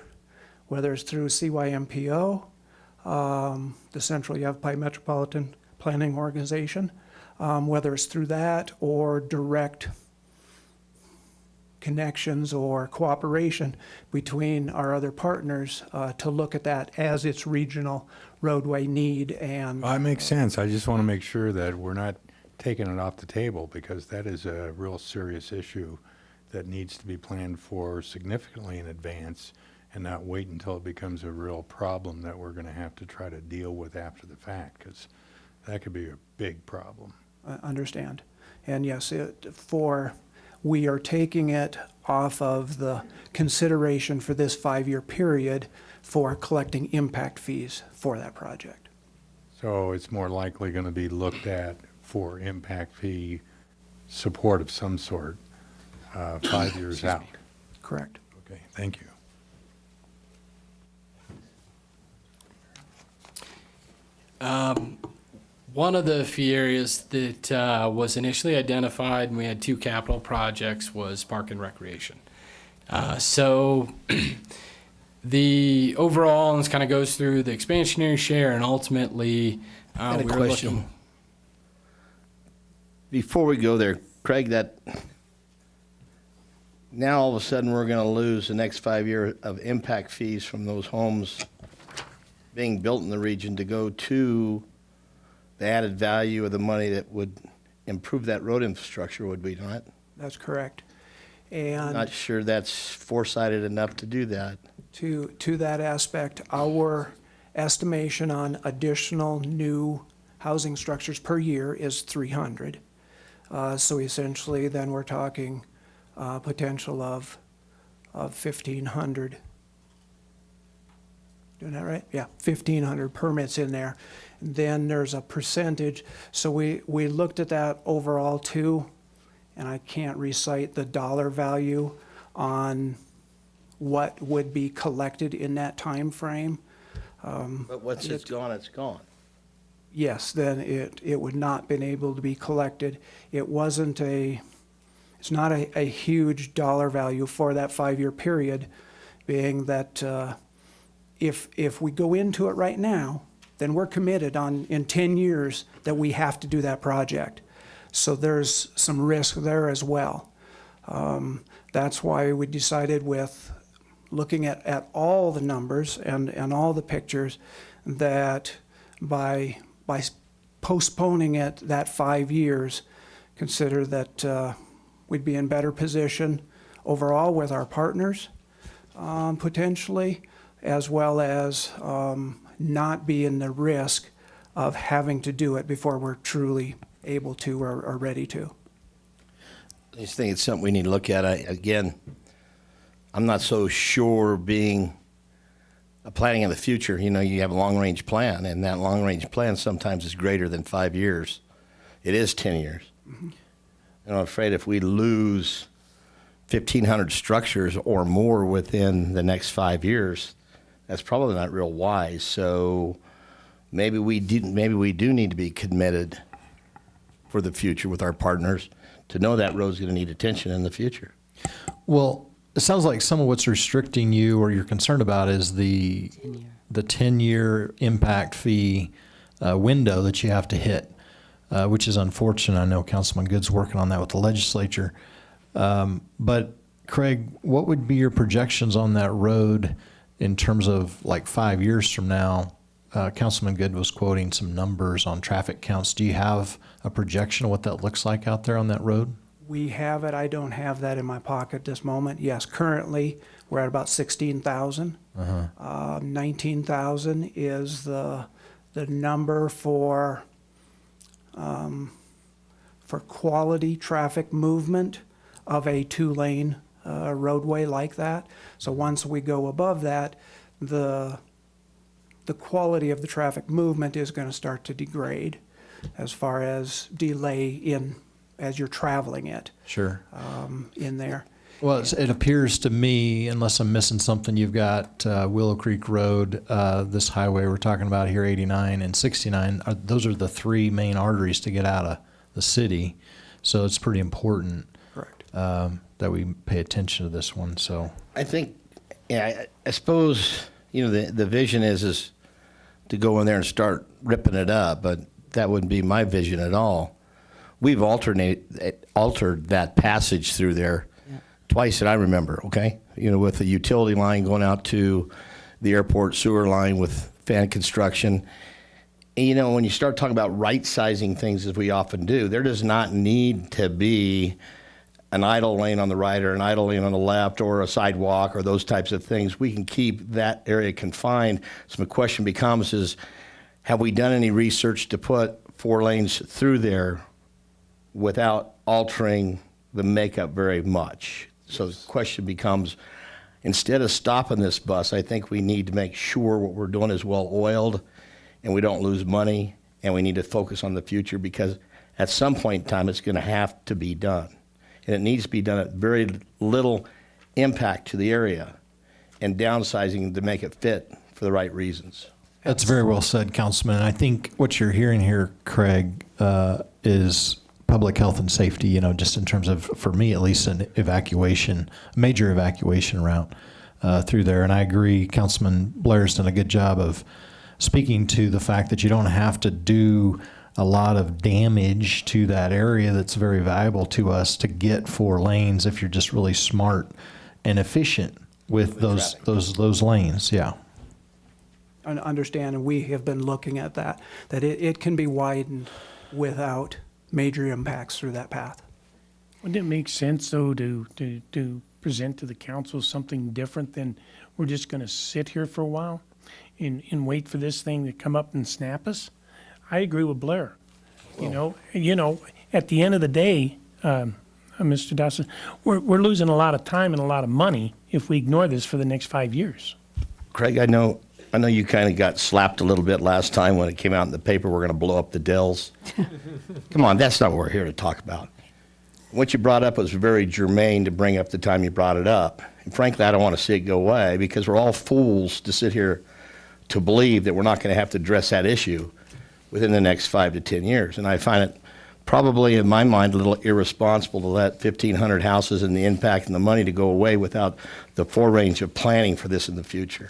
whether it's through CYMPO, the Central Yavapai Metropolitan Planning Organization, whether it's through that or direct connections or cooperation between our other partners to look at that as its regional roadway need. And
That makes sense. I just want to make sure that we're not taking it off the table, because that is a real serious issue that needs to be planned for significantly in advance and not wait until it becomes a real problem that we're going to have to try to deal with after the fact, because that could be a big problem.
I understand. And yes, we are taking it off of the consideration for this 5-year period for collecting impact fees for that project.
So it's more likely going to be looked at for impact fee support of some sort 5 years out.
Correct.
Okay, thank you.
One of the fee areas that was initially identified, and we had 2 capital projects, was park and recreation. So the overall, and this kind of goes through the expansionary share, and ultimately
I had a
we were
question.
looking.
Before we go there, Craig, that now all of a sudden we're going to lose the next 5 years of impact fees from those homes being built in the region to go to the added value of the money that would improve that road infrastructure, would we not?
That's correct. And
Not sure that's foresighted enough to do that.
to that aspect, our estimation on additional new housing structures per year is 300. So essentially, then we're talking potential of 1,500. Doing that right? Yeah, 1,500 permits in there. Then there's a percentage. So we looked at that overall too, and I can't recite the dollar value on what would be collected in that time frame.
But once it's gone, it's gone.
Yes, then it would not been able to be collected. It's not a huge dollar value for that 5-year period, being that if we go into it right now, then we're committed in 10 years that we have to do that project. So there's some risk there as well. That's why we decided, with looking at all the numbers and all the pictures, that by postponing it that 5 years, consider that we'd be in better position overall with our partners, potentially, as well as not be in the risk of having to do it before we're truly able to or ready to.
I just think it's something we need to look at. Again, I'm not so sure being a planning in the future. You know, you have a long-range plan, and that long-range plan sometimes is greater than 5 years. It is 10 years. Mm-hmm. And I'm afraid if we lose 1,500 structures or more within the next 5 years, that's probably not real wise. So maybe we do need to be committed for the future with our partners to know that road's going to need attention in the future.
Well, it sounds like some of what's restricting you or you're concerned about is the 10-year impact fee window that you have to hit, which is unfortunate. I know Councilman Good's working on that with the legislature. But Craig, what would be your projections on that road in terms of like 5 years from now? Councilman Good was quoting some numbers on traffic counts. Do you have a projection of what that looks like out there on that road?
We have it. I don't have that in my pocket at this moment. Yes, currently we're at about 16,000. 19,000 is the number for quality traffic movement of a 2-lane roadway like that. So once we go above that, the quality of the traffic movement is going to start to degrade as far as delay in as you're traveling it.
Sure.
In there.
Well, it appears to me, unless I'm missing something, you've got Willow Creek Road, this highway we're talking about here, 89 and 69. Those are the 3 main arteries to get out of the city. So it's pretty important.
Correct.
That we pay attention to this one. So
I think, yeah, I suppose, you know, the vision is to go in there and start ripping it up, but that wouldn't be my vision at all. We've altered that passage through there twice that I remember, okay? You know, with the utility line going out to the airport sewer line with fan construction. And, you know, when you start talking about right-sizing things, as we often do, there does not need to be an idle lane on the right or an idle lane on the left or a sidewalk or those types of things. We can keep that area confined. So the question becomes is, have we done any research to put 4 lanes through there without altering the makeup very much? So the question becomes, instead of stopping this bus, I think we need to make sure what we're doing is well oiled and we don't lose money, and we need to focus on the future, because at some point in time it's going to have to be done. And it needs to be done at very little impact to the area and downsizing to make it fit for the right reasons.
that's very well said, Councilman. And I think what you're hearing here, Craig, is public health and safety, you know, just in terms of, for me at least, an evacuation, major evacuation route through there. And I agree, Councilman Blair's done a good job of speaking to the fact that you don't have to do a lot of damage to that area that's very valuable to us to get 4 lanes if you're just really smart and efficient with those lanes. Yeah.
And understand, and we have been looking at that it can be widened without major impacts through that path.
Wouldn't it make sense, though, to present to the council something different than we're just going to sit here for a while and wait for this thing to come up and snap us? I agree with Blair. You know, at the end of the day, Mr. Dawson, we're losing a lot of time and a lot of money if we ignore this for the next 5 years.
Craig, I know you kind of got slapped a little bit last time when it came out in the paper we're going to blow up the Dells. Come on, that's not what we're here to talk about. What you brought up was very germane to bring up the time you brought it up. And frankly, I don't want to see it go away, because we're all fools to sit here to believe that we're not going to have to address that issue within the next 5 to 10 years. And I find it probably, in my mind, a little irresponsible to let 1,500 houses and the impact and the money to go away without the forerange of planning for this in the future.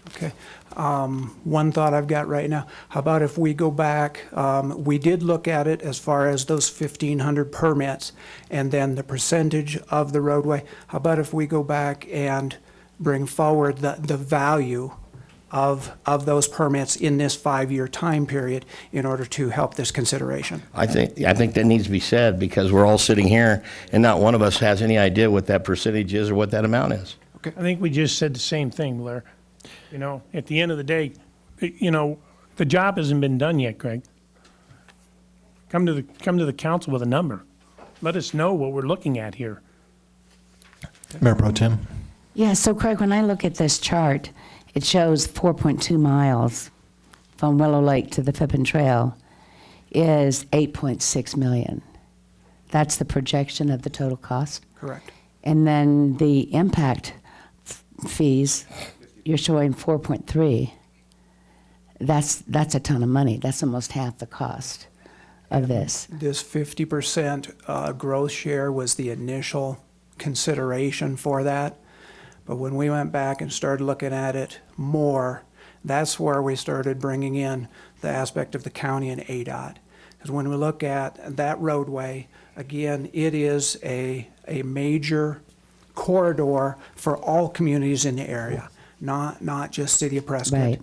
Okay. One thought I've got right now, how about if we go back, we did look at it as far as those 1,500 permits and then the percentage of the roadway. How about if we go back and bring forward the value of those permits in this 5-year time period in order to help this consideration?
I think that needs to be said, because we're all sitting here and not one of us has any idea what that percentage is or what that amount is.
I think we just said the same thing, Blair. You know, at the end of the day, you know, the job hasn't been done yet, Craig. Come to the council with a number. Let us know what we're looking at here.
Mayor Pro Tem.
Yeah, so Craig, when I look at this chart, it shows 4.2 miles from Willow Lake to the Pippin Trail is 8.6 million. That's the projection of the total cost.
Correct.
And then the impact fees, you're showing 4.3. That's a ton of money. That's almost half the cost of this.
This 50% growth share was the initial consideration for that. But when we went back and started looking at it more, that's where we started bringing in the aspect of the county and ADOT. Because when we look at that roadway, again, it is a major corridor for all communities in the area, not just City of Prescott.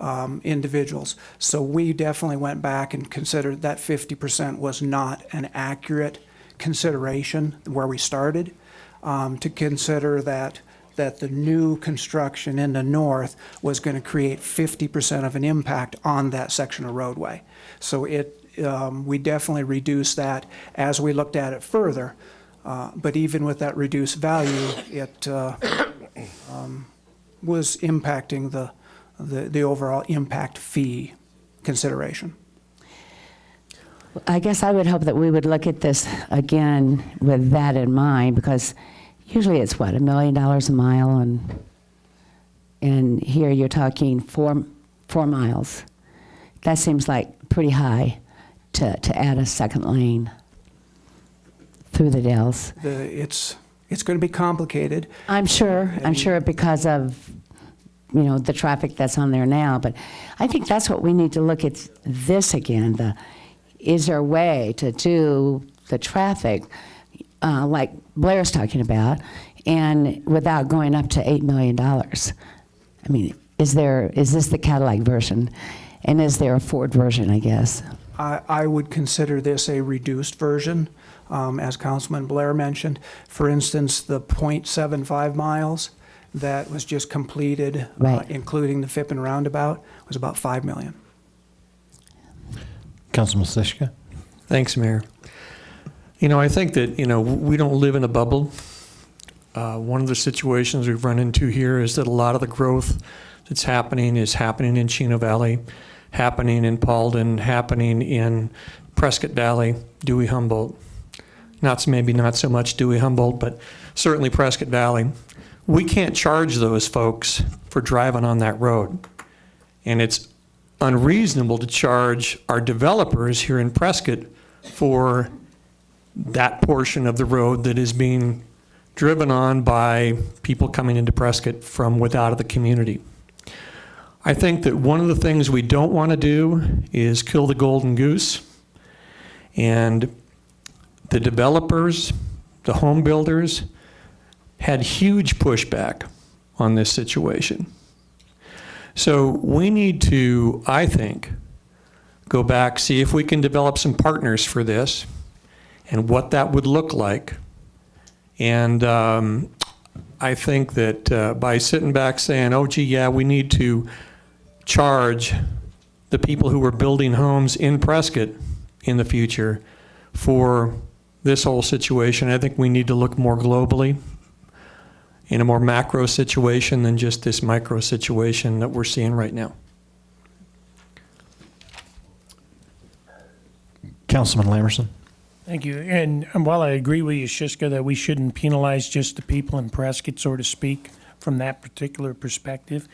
Right.
Individuals. So we definitely went back and considered that 50% was not an accurate consideration where we started, to consider that the new construction in the north was going to create 50% of an impact on that section of roadway. So we definitely reduced that as we looked at it further. But even with that reduced value, it was impacting the overall impact fee consideration.
I guess I would hope that we would look at this again with that in mind, because usually it's what, $1 million a mile, and here you're talking four miles. That seems like pretty high to add a second lane through the Dells.
It's going to be complicated.
I'm sure because of, the traffic that's on there now, but I think that's what we need to look at this again. Is there a way to do the traffic like Blair's talking about, and without going up to $8 million? I mean, is this the Cadillac version, and is there a Ford version, I guess?
I would consider this a reduced version, as Councilman Blair mentioned. For instance, the 0.75 miles that was just completed,
right,
including the Fippen roundabout, was about $5 million.
Councilman Slishka.
Thanks, Mayor. I think that, we don't live in a bubble. One of the situations we've run into here is that a lot of the growth that's happening is happening in Chino Valley, happening in Paulden, happening in Prescott Valley, Dewey Humboldt. Maybe not so much Dewey Humboldt, but certainly Prescott Valley. We can't charge those folks for driving on that road. And it's unreasonable to charge our developers here in Prescott for that portion of the road that is being driven on by people coming into Prescott from without of the community. I think that one of the things we don't want to do is kill the golden goose. And the developers, the home builders, had huge pushback on this situation. So we need to, I think, go back, see if we can develop some partners for this and what that would look like. And I think that by sitting back saying, oh, gee, yeah, we need to charge the people who are building homes in Prescott in the future for this whole situation, I think we need to look more globally, in a more macro situation than just this micro situation that we're seeing right now.
Councilman Lamerson.
Thank you. And while I agree with you, Shiska, that we shouldn't penalize just the people in Prescott, so to speak, from that particular perspective,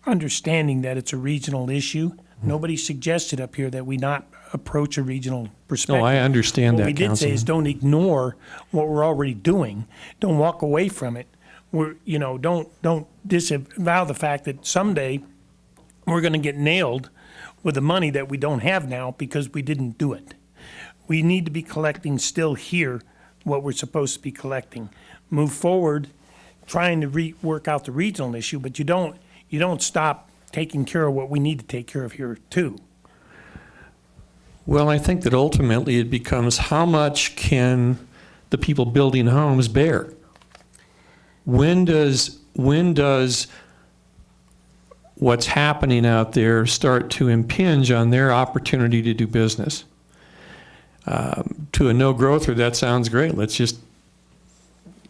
understanding that it's a regional issue, nobody suggested up here that we not approach a regional perspective.
No, I understand that,
What we did say is don't ignore what we're already doing. Don't walk away from it. Don't disavow the fact that someday we're going to get nailed with the money that we don't have now because we didn't do it. We need to be collecting still here what we're supposed to be collecting. Move forward, trying to work out the regional issue, but you don't stop taking care of what we need to take care of here too.
Well, I think that ultimately it becomes how much can the people building homes bear? When does what's happening out there start to impinge on their opportunity to do business? To a no-growther, that sounds great. Let's just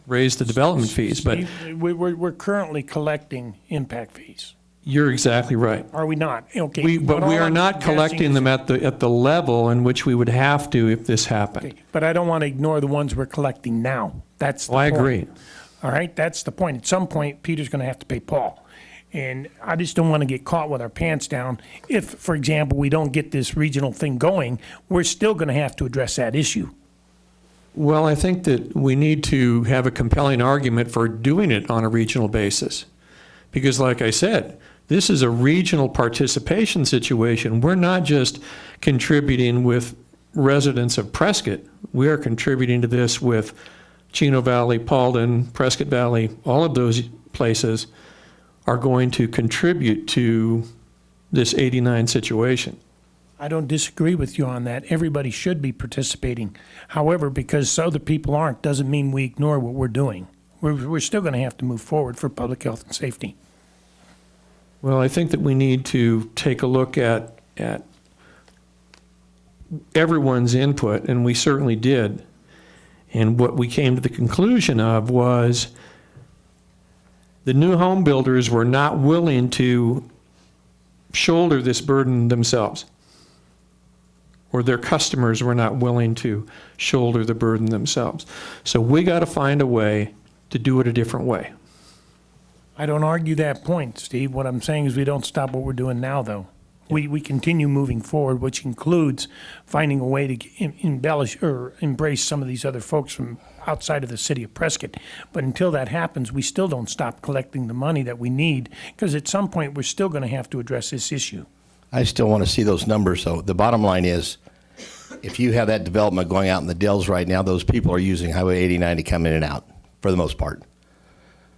raise the development fees. But
we're currently collecting impact fees.
You're exactly right.
Are we not? Okay.
But we are not collecting them at the level in which we would have to if this happened.
Okay. But I don't want to ignore the ones we're collecting now. That's the point.
I agree.
All right, that's the point. At some point, Peter's going to have to pay Paul. And I just don't want to get caught with our pants down. If, for example, we don't get this regional thing going, we're still going to have to address that issue.
Well, I think that we need to have a compelling argument for doing it on a regional basis. Because like I said, this is a regional participation situation. We're not just contributing with residents of Prescott. We are contributing to this with Chino Valley, Paulden, Prescott Valley. All of those places are going to contribute to this 89 situation.
I don't disagree with you on that. Everybody should be participating. However, because other people aren't, doesn't mean we ignore what we're doing. We're still going to have to move forward for public health and safety.
Well, I think that we need to take a look at everyone's input, and we certainly did. And what we came to the conclusion of was the new home builders were not willing to shoulder this burden themselves, or their customers were not willing to shoulder the burden themselves. So we got to find a way to do it a different way.
I don't argue that point, Steve. What I'm saying is we don't stop what we're doing now, though. We continue moving forward, which includes finding a way to embellish or embrace some of these other folks from outside of the city of Prescott. But until that happens, we still don't stop collecting the money that we need, because at some point we're still going to have to address this issue.
I still want to see those numbers, though. The bottom line is, if you have that development going out in the Dells right now, those people are using Highway 89 to come in and out, for the most part,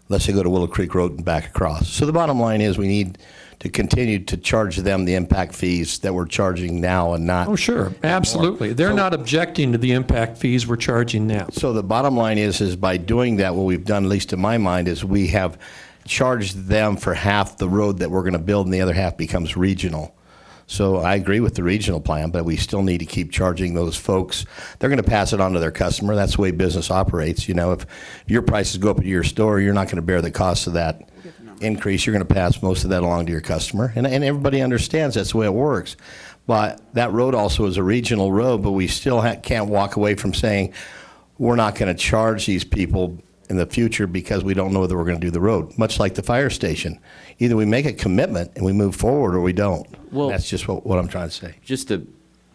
unless they go to Willow Creek Road and back across. So the bottom line is we need to continue to charge them the impact fees that we're charging now and not.
Oh, sure, absolutely. They're not objecting to the impact fees we're charging now.
So the bottom line is by doing that, what we've done, at least in my mind, is we have charged them for half the road that we're going to build, and the other half becomes regional. So I agree with the regional plan, but we still need to keep charging those folks. They're going to pass it on to their customer. That's the way business operates. You know, if your prices go up at your store, you're not going to bear the cost of that increase. You're going to pass most of that along to your customer. And everybody understands that's the way it works. But that road also is a regional road, but we still can't walk away from saying we're not going to charge these people in the future because we don't know whether we're going to do the road, much like the fire station. Either we make a commitment and we move forward, or we don't.
Well,
that's just what I'm trying to say.
Just to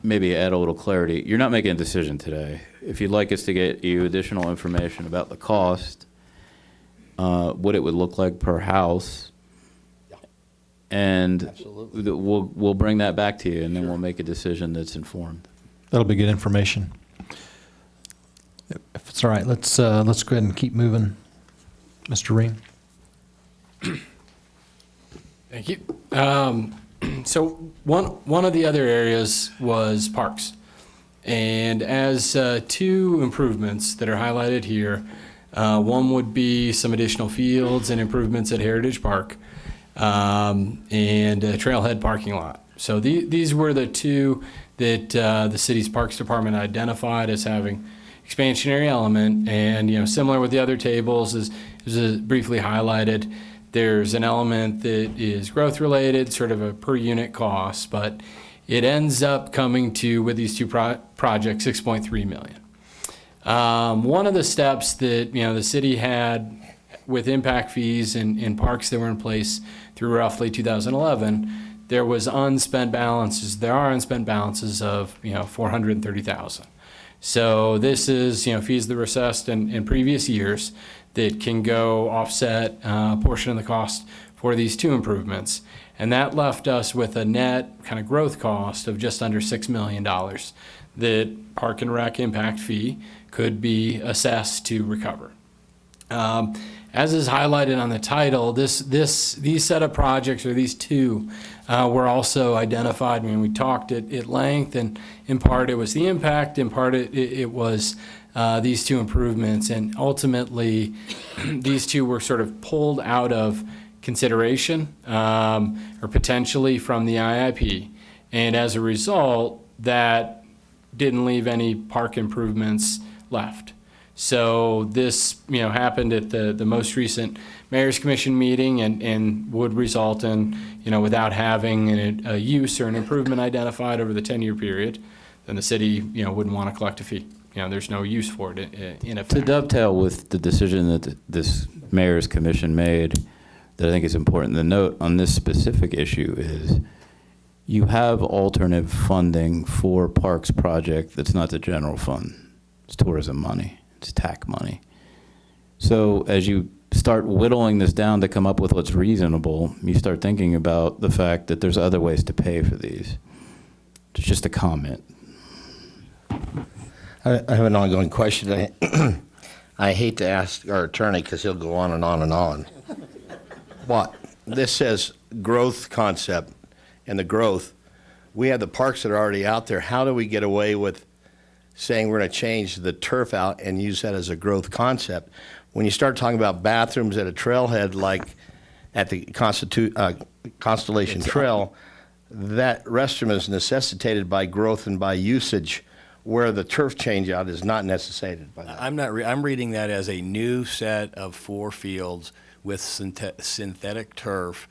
maybe add a little clarity, you're not making a decision today. If you'd like us to get you additional information about the cost, what it would look like per house, and we'll bring that back to you, and then we'll make a decision that's informed.
That'll be good information. If it's all right, let's go ahead and keep moving. Mr. Ream.
Thank you. So one of the other areas was parks. And as two improvements that are highlighted here, one would be some additional fields and improvements at Heritage Park, and a trailhead parking lot. So these were the two that the city's Parks Department identified as having expansionary element. And, you know, similar with the other tables, as briefly highlighted, there's an element that is growth related, sort of a per unit cost, but it ends up coming to, with these two projects, $6.3 million. One of the steps that, you know, the city had with impact fees in parks that were in place through roughly 2011, there was unspent balances. There are unspent balances of, you know, $430,000. So this is, you know, fees that were assessed in previous years that can go offset a portion of the cost for these two improvements. And that left us with a net kind of growth cost of just under $6 million that Park and Rec impact fee could be assessed to recover. As is highlighted on the title, these set of projects, or these two, were also identified. I mean, we talked at length, and in part it was the impact, in part it was these two improvements, and ultimately these two were sort of pulled out of consideration or potentially from the IIP, and as a result, that didn't leave any park improvements left. So this, you know, happened at the most recent Mayor's Commission meeting, and would result in, you know, without having a use or an improvement identified over the 10-year period, then the city, you know, wouldn't want to collect a fee. You know, there's no use for it in effect.
To dovetail with the decision that this Mayor's Commission made, that I think is important to note on this specific issue is you have alternative funding for parks project that's not the general fund. It's tourism money. It's TAC money. So as you start whittling this down to come up with what's reasonable, you start thinking about the fact that there's other ways to pay for these. It's just a comment.
I have an ongoing question. I hate to ask our attorney because he'll go on and on and on. But this says growth concept, and the growth, we have the parks that are already out there. How do we get away with saying we're going to change the turf out and use that as a growth concept? When you start talking about bathrooms at a trailhead like at the Constellation Trail, that restroom is necessitated by growth and by usage, where the turf change out is not necessitated by that.
I'm reading that as a new set of 4 fields with synthetic turf,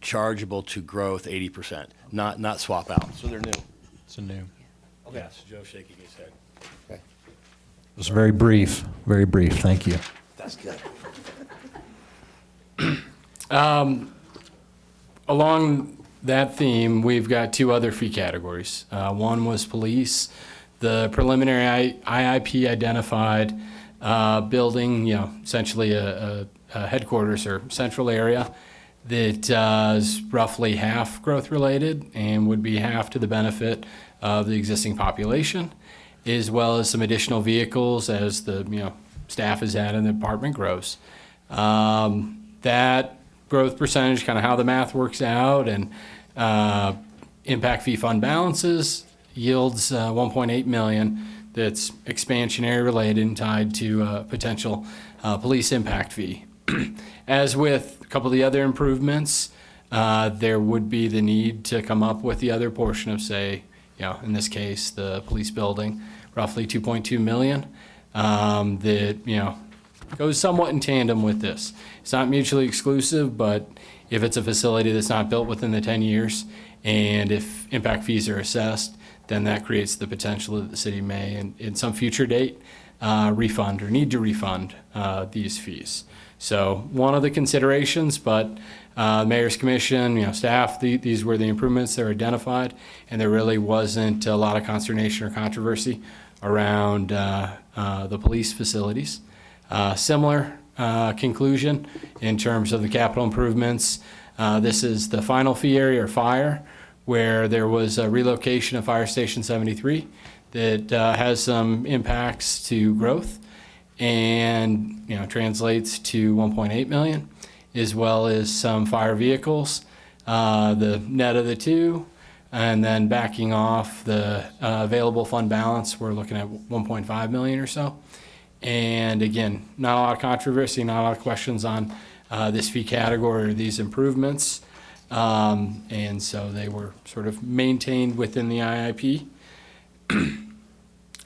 chargeable to growth 80%, not swap out.
So they're new.
It's a new.
Okay.
Yes, Joe's shaking his head.
Okay.
It was very brief, very brief. Thank you.
That's good.
Along that theme, we've got 2 other fee categories. One was police. The preliminary IIP identified building, essentially a headquarters or central area that is roughly half growth related and would be half to the benefit of the existing population, as well as some additional vehicles as the staff is added and the department grows. That growth percentage, kind of how the math works out, and impact fee fund balances yields 1.8 million. That's expansionary related and tied to potential police impact fee. As with a couple of the other improvements, there would be the need to come up with the other portion of, say, in this case, the police building, roughly 2.2 million, that, goes somewhat in tandem with this. It's not mutually exclusive, but if it's a facility that's not built within the 10 years, and if impact fees are assessed, then that creates the potential that the city may, in some future date, refund or need to refund these fees. So one of the considerations, but Mayor's Commission, staff, these were the improvements that were identified, and there really wasn't a lot of consternation or controversy around the police facilities. Similar conclusion in terms of the capital improvements. This is the final fee area, or fire, where there was a relocation of Fire Station 73 that has some impacts to growth and translates to 1.8 million, as well as some fire vehicles. The net of the two, and then backing off the available fund balance, we're looking at 1.5 million or so. And again, not a lot of controversy, not a lot of questions on this fee category or these improvements. And so they were sort of maintained within the IIP.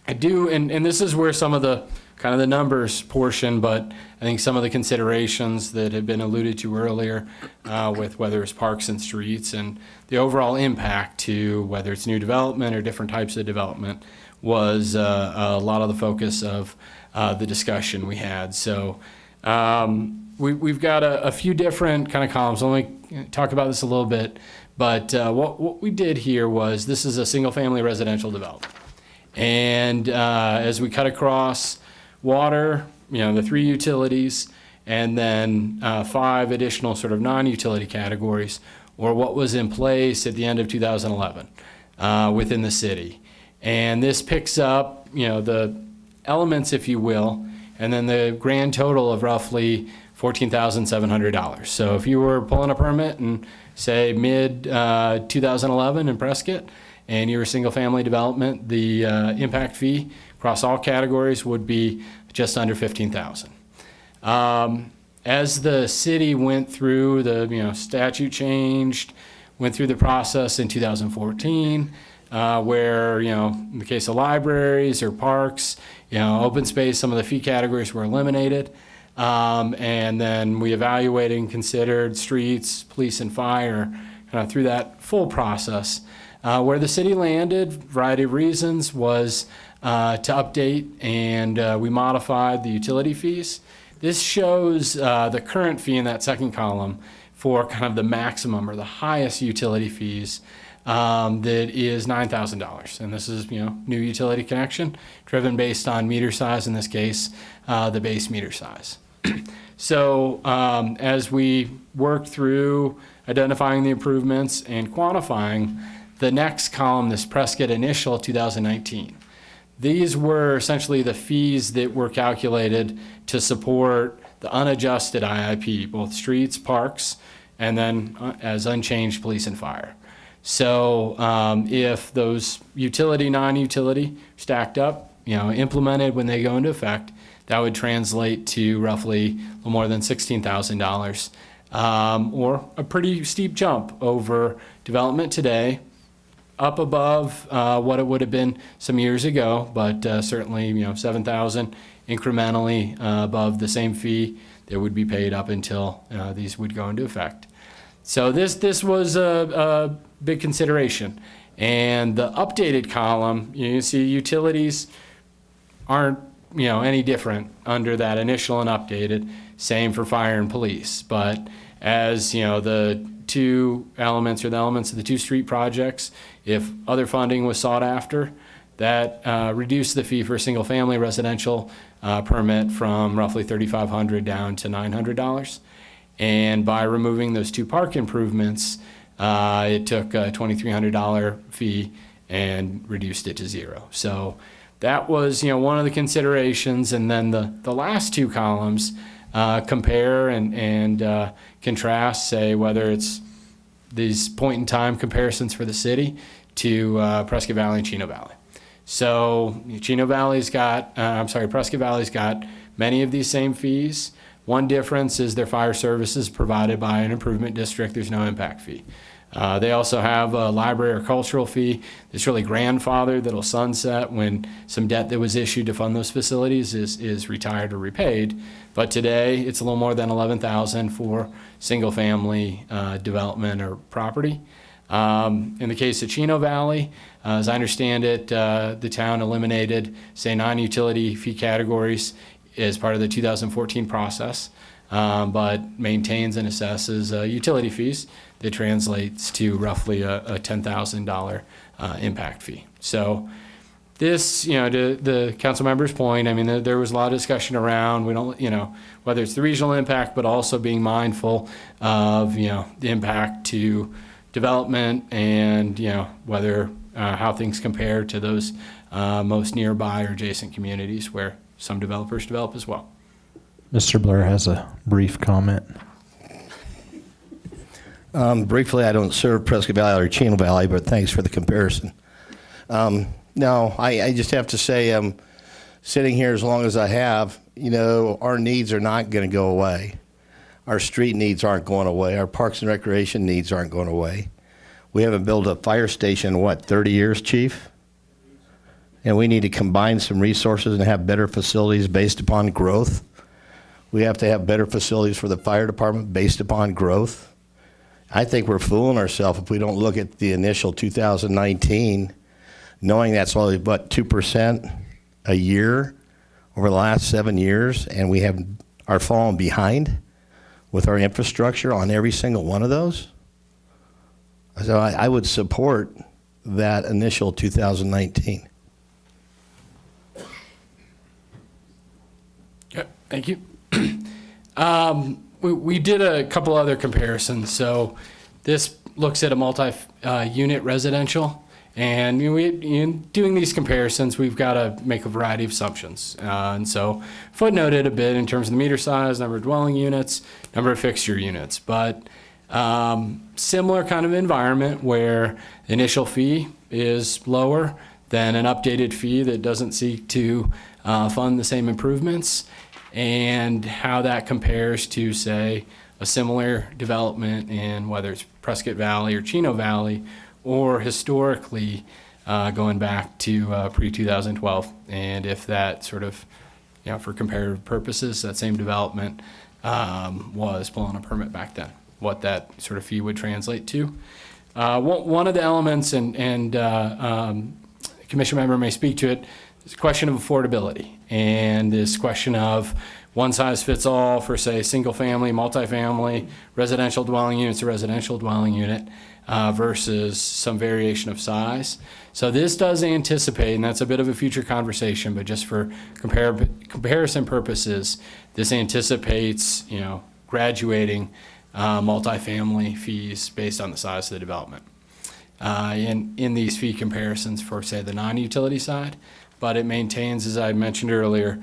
I do, and this is where some of the kind of the numbers portion, but I think some of the considerations that have been alluded to earlier with whether it's parks and streets and the overall impact to whether it's new development or different types of development was a lot of the focus of the discussion we had. So we've got a few different kind of columns. Let me talk about this a little bit. But what we did here was, this is a single-family residential development. And as we cut across water, the 3 utilities, and then 5 additional sort of non-utility categories, or what was in place at the end of 2011 within the city. And this picks up, the elements, if you will, and then the grand total of roughly $14,700. So if you were pulling a permit in, say, mid-2011 in Prescott, and you're a single-family development, the impact fee across all categories would be just under $15,000. As the city went through the statute changed, went through the process in 2014, where in the case of libraries or parks, open space, some of the fee categories were eliminated, and then we evaluated and considered streets, police, and fire through that full process. Where the city landed, variety of reasons, was to update, and we modified the utility fees. This shows the current fee in that second column for kind of the maximum or the highest utility fees that is $9,000. And this is, new utility connection driven based on meter size, in this case, the base meter size. So as we worked through identifying the improvements and quantifying, the next column, this Prescott initial 2019. These were essentially the fees that were calculated to support the unadjusted IIP, both streets, parks, and then as unchanged police and fire. So if those utility, non-utility stacked up, implemented when they go into effect, that would translate to roughly a little more than $16,000, or a pretty steep jump over development today, up above what it would have been some years ago, but certainly 7,000 incrementally above the same fee that would be paid up until these would go into effect. So this was a big consideration. And the updated column, you see utilities aren't any different under that initial and updated. Same for fire and police. But as the two elements, or the elements of the two street projects, if other funding was sought after, that reduced the fee for a single family residential permit from roughly $3,500 down to $900. And by removing those two park improvements, it took a $2,300 fee and reduced it to zero. So that was one of the considerations. And then the last two columns compare and contrast, say, whether it's these point in time comparisons for the city to Prescott Valley and Chino Valley. So Prescott Valley's got many of these same fees. One difference is their fire services provided by an improvement district. There's no impact fee. They also have a library or cultural fee that's really grandfathered, that'll sunset when some debt that was issued to fund those facilities is retired or repaid. But today, it's a little more than $11,000 for single-family development or property. In the case of Chino Valley, as I understand it, the town eliminated, say, non-utility fee categories as part of the 2014 process, but maintains and assesses utility fees that translates to roughly a $10,000 impact fee. So this, to the council member's point, there was a lot of discussion around, whether it's the regional impact, but also being mindful of, the impact to development and, whether, how things compare to those most nearby or adjacent communities where some developers develop as well.
Mr. Blair has a brief comment.
Briefly, I don't serve Prescott Valley or Chino Valley, but thanks for the comparison. No, I just have to say, sitting here as long as I have, our needs are not going to go away. Our street needs aren't going away. Our parks and recreation needs aren't going away. We haven't built a fire station in, 30 years, Chief? And we need to combine some resources and have better facilities based upon growth. We have to have better facilities for the fire department based upon growth. I think we're fooling ourselves if we don't look at the initial 2019, knowing that's only, 2% a year over the last 7 years, and we are falling behind with our infrastructure on every single one of those. So I would support that initial 2019.
Thank you. We did a couple other comparisons. So this looks at a multi-unit residential. And in doing these comparisons, we've got to make a variety of assumptions. And so footnoted a bit in terms of the meter size, number of dwelling units, number of fixture units. But similar kind of environment where the initial fee is lower than an updated fee that doesn't seek to fund the same improvements, and how that compares to, say, a similar development in whether it's Prescott Valley or Chino Valley, or historically going back to pre-2012. And if that sort of, for comparative purposes, that same development was pulling a permit back then, what that sort of fee would translate to. One of the elements, and the commission member may speak to it, is a question of affordability, and this question of one size fits all for, say, single family, multifamily, residential dwelling units, a residential dwelling unit, versus some variation of size. So this does anticipate, and that's a bit of a future conversation, but just for comparison purposes, this anticipates, graduating multifamily fees based on the size of the development. In these fee comparisons for, say, the non-utility side, but it maintains, as I mentioned earlier,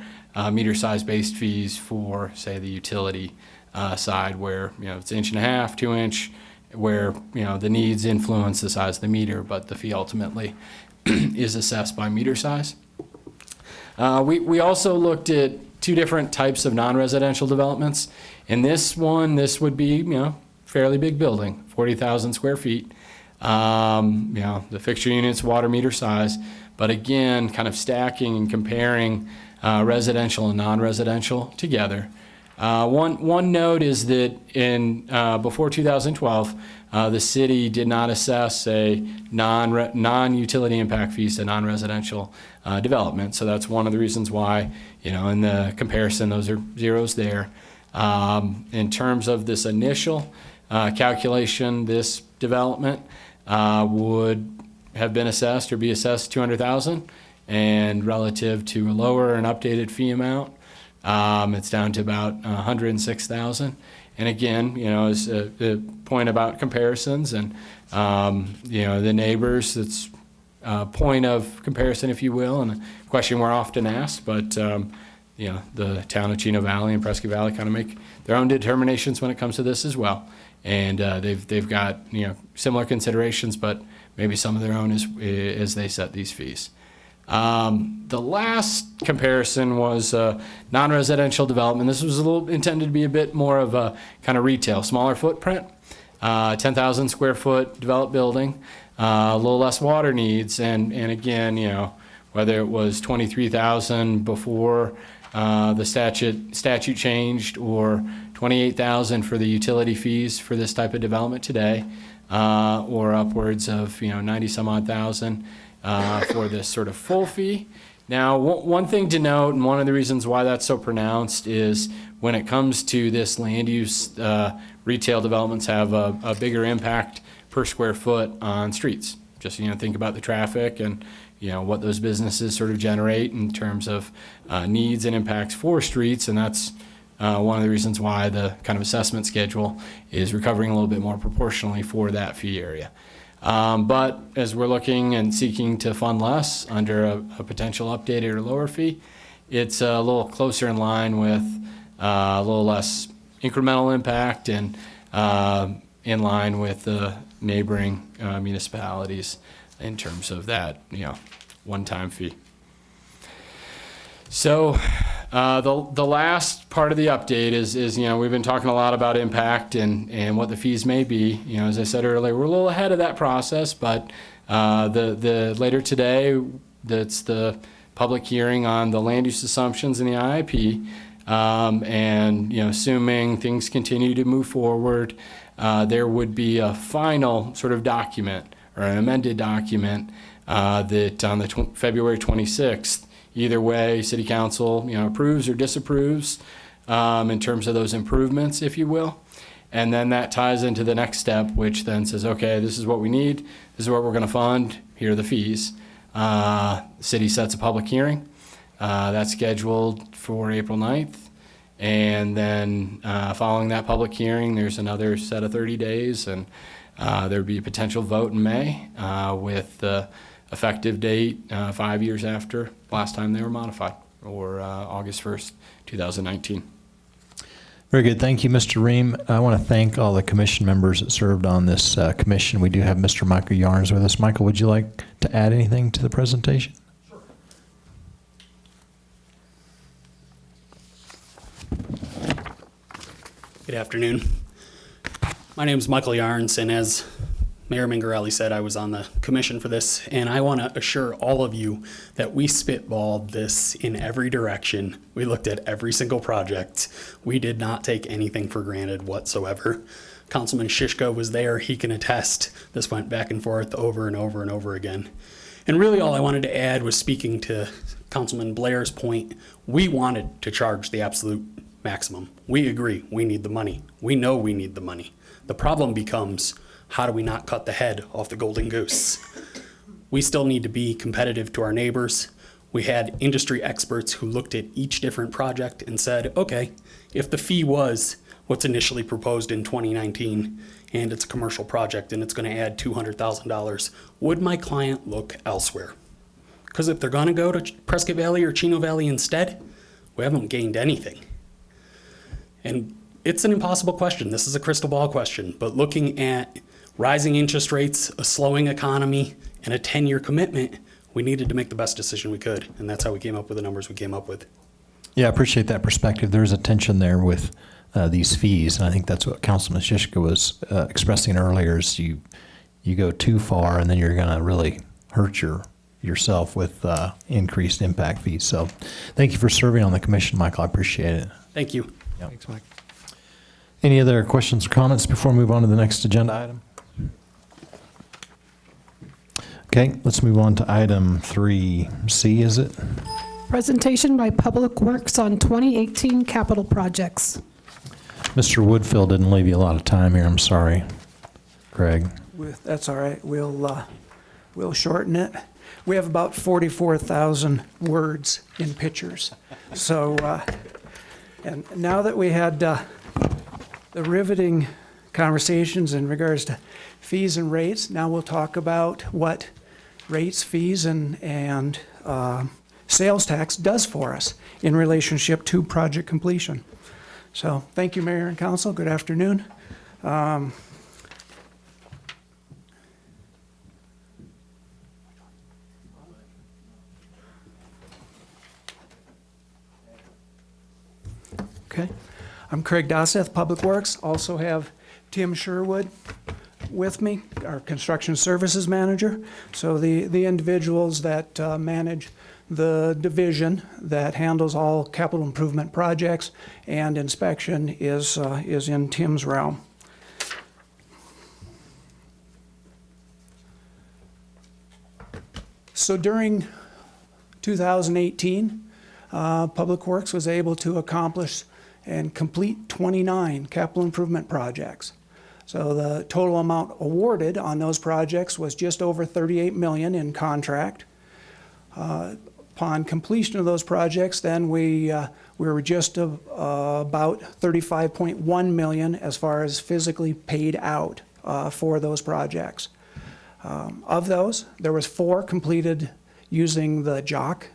meter size based fees for, say, the utility side, where it's 1.5 inch, 2 inch, where, you know, the needs influence the size of the meter, but the fee ultimately is assessed by meter size. We also looked at two different types of non-residential developments. In this one, this would be, you know, fairly big building, 40,000 square feet. You know, the fixture units, water meter size, but again, kind of stacking and comparing residential and non-residential together. One note is that in before 2012, the city did not assess a non-utility impact fees to non-residential development. So that's one of the reasons why, you know, in the comparison, those are zeros there. In terms of this initial calculation, this development would have been assessed or be assessed $200,000, and relative to a lower and updated fee amount, it's down to about $106,000. And again, you know, as the point about comparisons and, you know, the neighbors, it's a point of comparison, if you will, and a question we're often asked, but, you know, the town of Chino Valley and Prescott Valley kind of make their own determinations when it comes to this as well. And they've got, you know, similar considerations, but maybe some of their own as they set these fees. The last comparison was non-residential development. This was a little intended to be a bit more of a kind of retail, smaller footprint, 10,000 square foot developed building, a little less water needs, and again, you know, whether it was 23,000 before the statute changed, or 28,000 for the utility fees for this type of development today, or upwards of, you know, 90 some odd thousand for this sort of full fee. Now, one thing to note, and one of the reasons why that's so pronounced, is when it comes to this land use, retail developments have a bigger impact per square foot on streets. Just, you know, think about the traffic and, you know, what those businesses sort of generate in terms of needs and impacts for streets, and that's one of the reasons why the kind of assessment schedule is recovering a little bit more proportionally for that fee area. But as we're looking and seeking to fund less under a potential updated or lower fee, it's a little closer in line with a little less incremental impact and in line with the neighboring municipalities in terms of that, you know, one-time fee. So the last part of the update is, you know, we've been talking a lot about impact and what the fees may be. You know, as I said earlier, we're a little ahead of that process, but the later today, that's the public hearing on the land use assumptions in the IIP. And, you know, assuming things continue to move forward, there would be a final sort of document or an amended document that on the February 26th, either way, City Council, you know, approves or disapproves in terms of those improvements, if you will. And then that ties into the next step, which then says, okay, this is what we need. This is what we're going to fund. Here are the fees. The city sets a public hearing. That's scheduled for April 9th. And then following that public hearing, there's another set of 30 days, and there'd be a potential vote in May with the effective date 5 years after last time they were modified, or August 1st, 2019.
Very good. Thank you, Mr. Ream. I want to thank all the commission members that served on this commission. We do have Mr. Michael Yarns with us. Michael, would you like to add anything to the presentation?
Sure. Good afternoon. My name is Michael Yarns, and as Mayor Mingarelli said, I was on the commission for this, and I want to assure all of you that we spitballed this in every direction. We looked at every single project. We did not take anything for granted whatsoever. Councilman Shishko was there. He can attest. This went back and forth over and over and over again. And really all I wanted to add was, speaking to Councilman Blair's point, we wanted to charge the absolute maximum. We agree. We need the money. We know we need the money. The problem becomes, how do we not cut the head off the golden goose? We still need to be competitive to our neighbors. We had industry experts who looked at each different project and said, okay, if the fee was what's initially proposed in 2019 and it's a commercial project and it's going to add $200,000, would my client look elsewhere? Because if they're going to go to Prescott Valley or Chino Valley instead, we haven't gained anything. And It's an impossible question. This is a crystal ball question. But looking at rising interest rates, a slowing economy, and a 10-year commitment, we needed to make the best decision we could. And that's how we came up with the numbers we came up with.
Yeah, I appreciate that perspective. There's a tension there with these fees, and I think that's what Councilman Shishka was expressing earlier. Is you go too far, and then you're going to really hurt yourself with increased impact fees. So, thank you for serving on the commission, Michael. I appreciate it.
Thank you.
Yep.
Thanks, Mike.
Any other questions or comments before we move on to the next agenda item? Okay, let's move on to item 3C, is it?
Presentation by Public Works on 2018 capital projects.
Mr. Woodfield didn't leave you a lot of time here. I'm sorry, Craig.
That's all right. We'll shorten it. We have about 44,000 words in pictures. So, and now that we had the riveting conversations in regards to fees and rates, now we'll talk about what rates, fees, and sales tax does for us in relationship to project completion. So, thank you, Mayor and Council. Good afternoon. Okay. I'm Craig Dosseth, Public Works. Also have Tim Sherwood with me, our Construction Services Manager. So the individuals that manage the division that handles all capital improvement projects and inspection is in Tim's realm. So during 2018, Public Works was able to accomplish and complete 29 capital improvement projects. So the total amount awarded on those projects was just over $38 million in contract. Upon completion of those projects, then we were just about $35.1 million as far as physically paid out for those projects. Of those, there was 4 completed using the JOC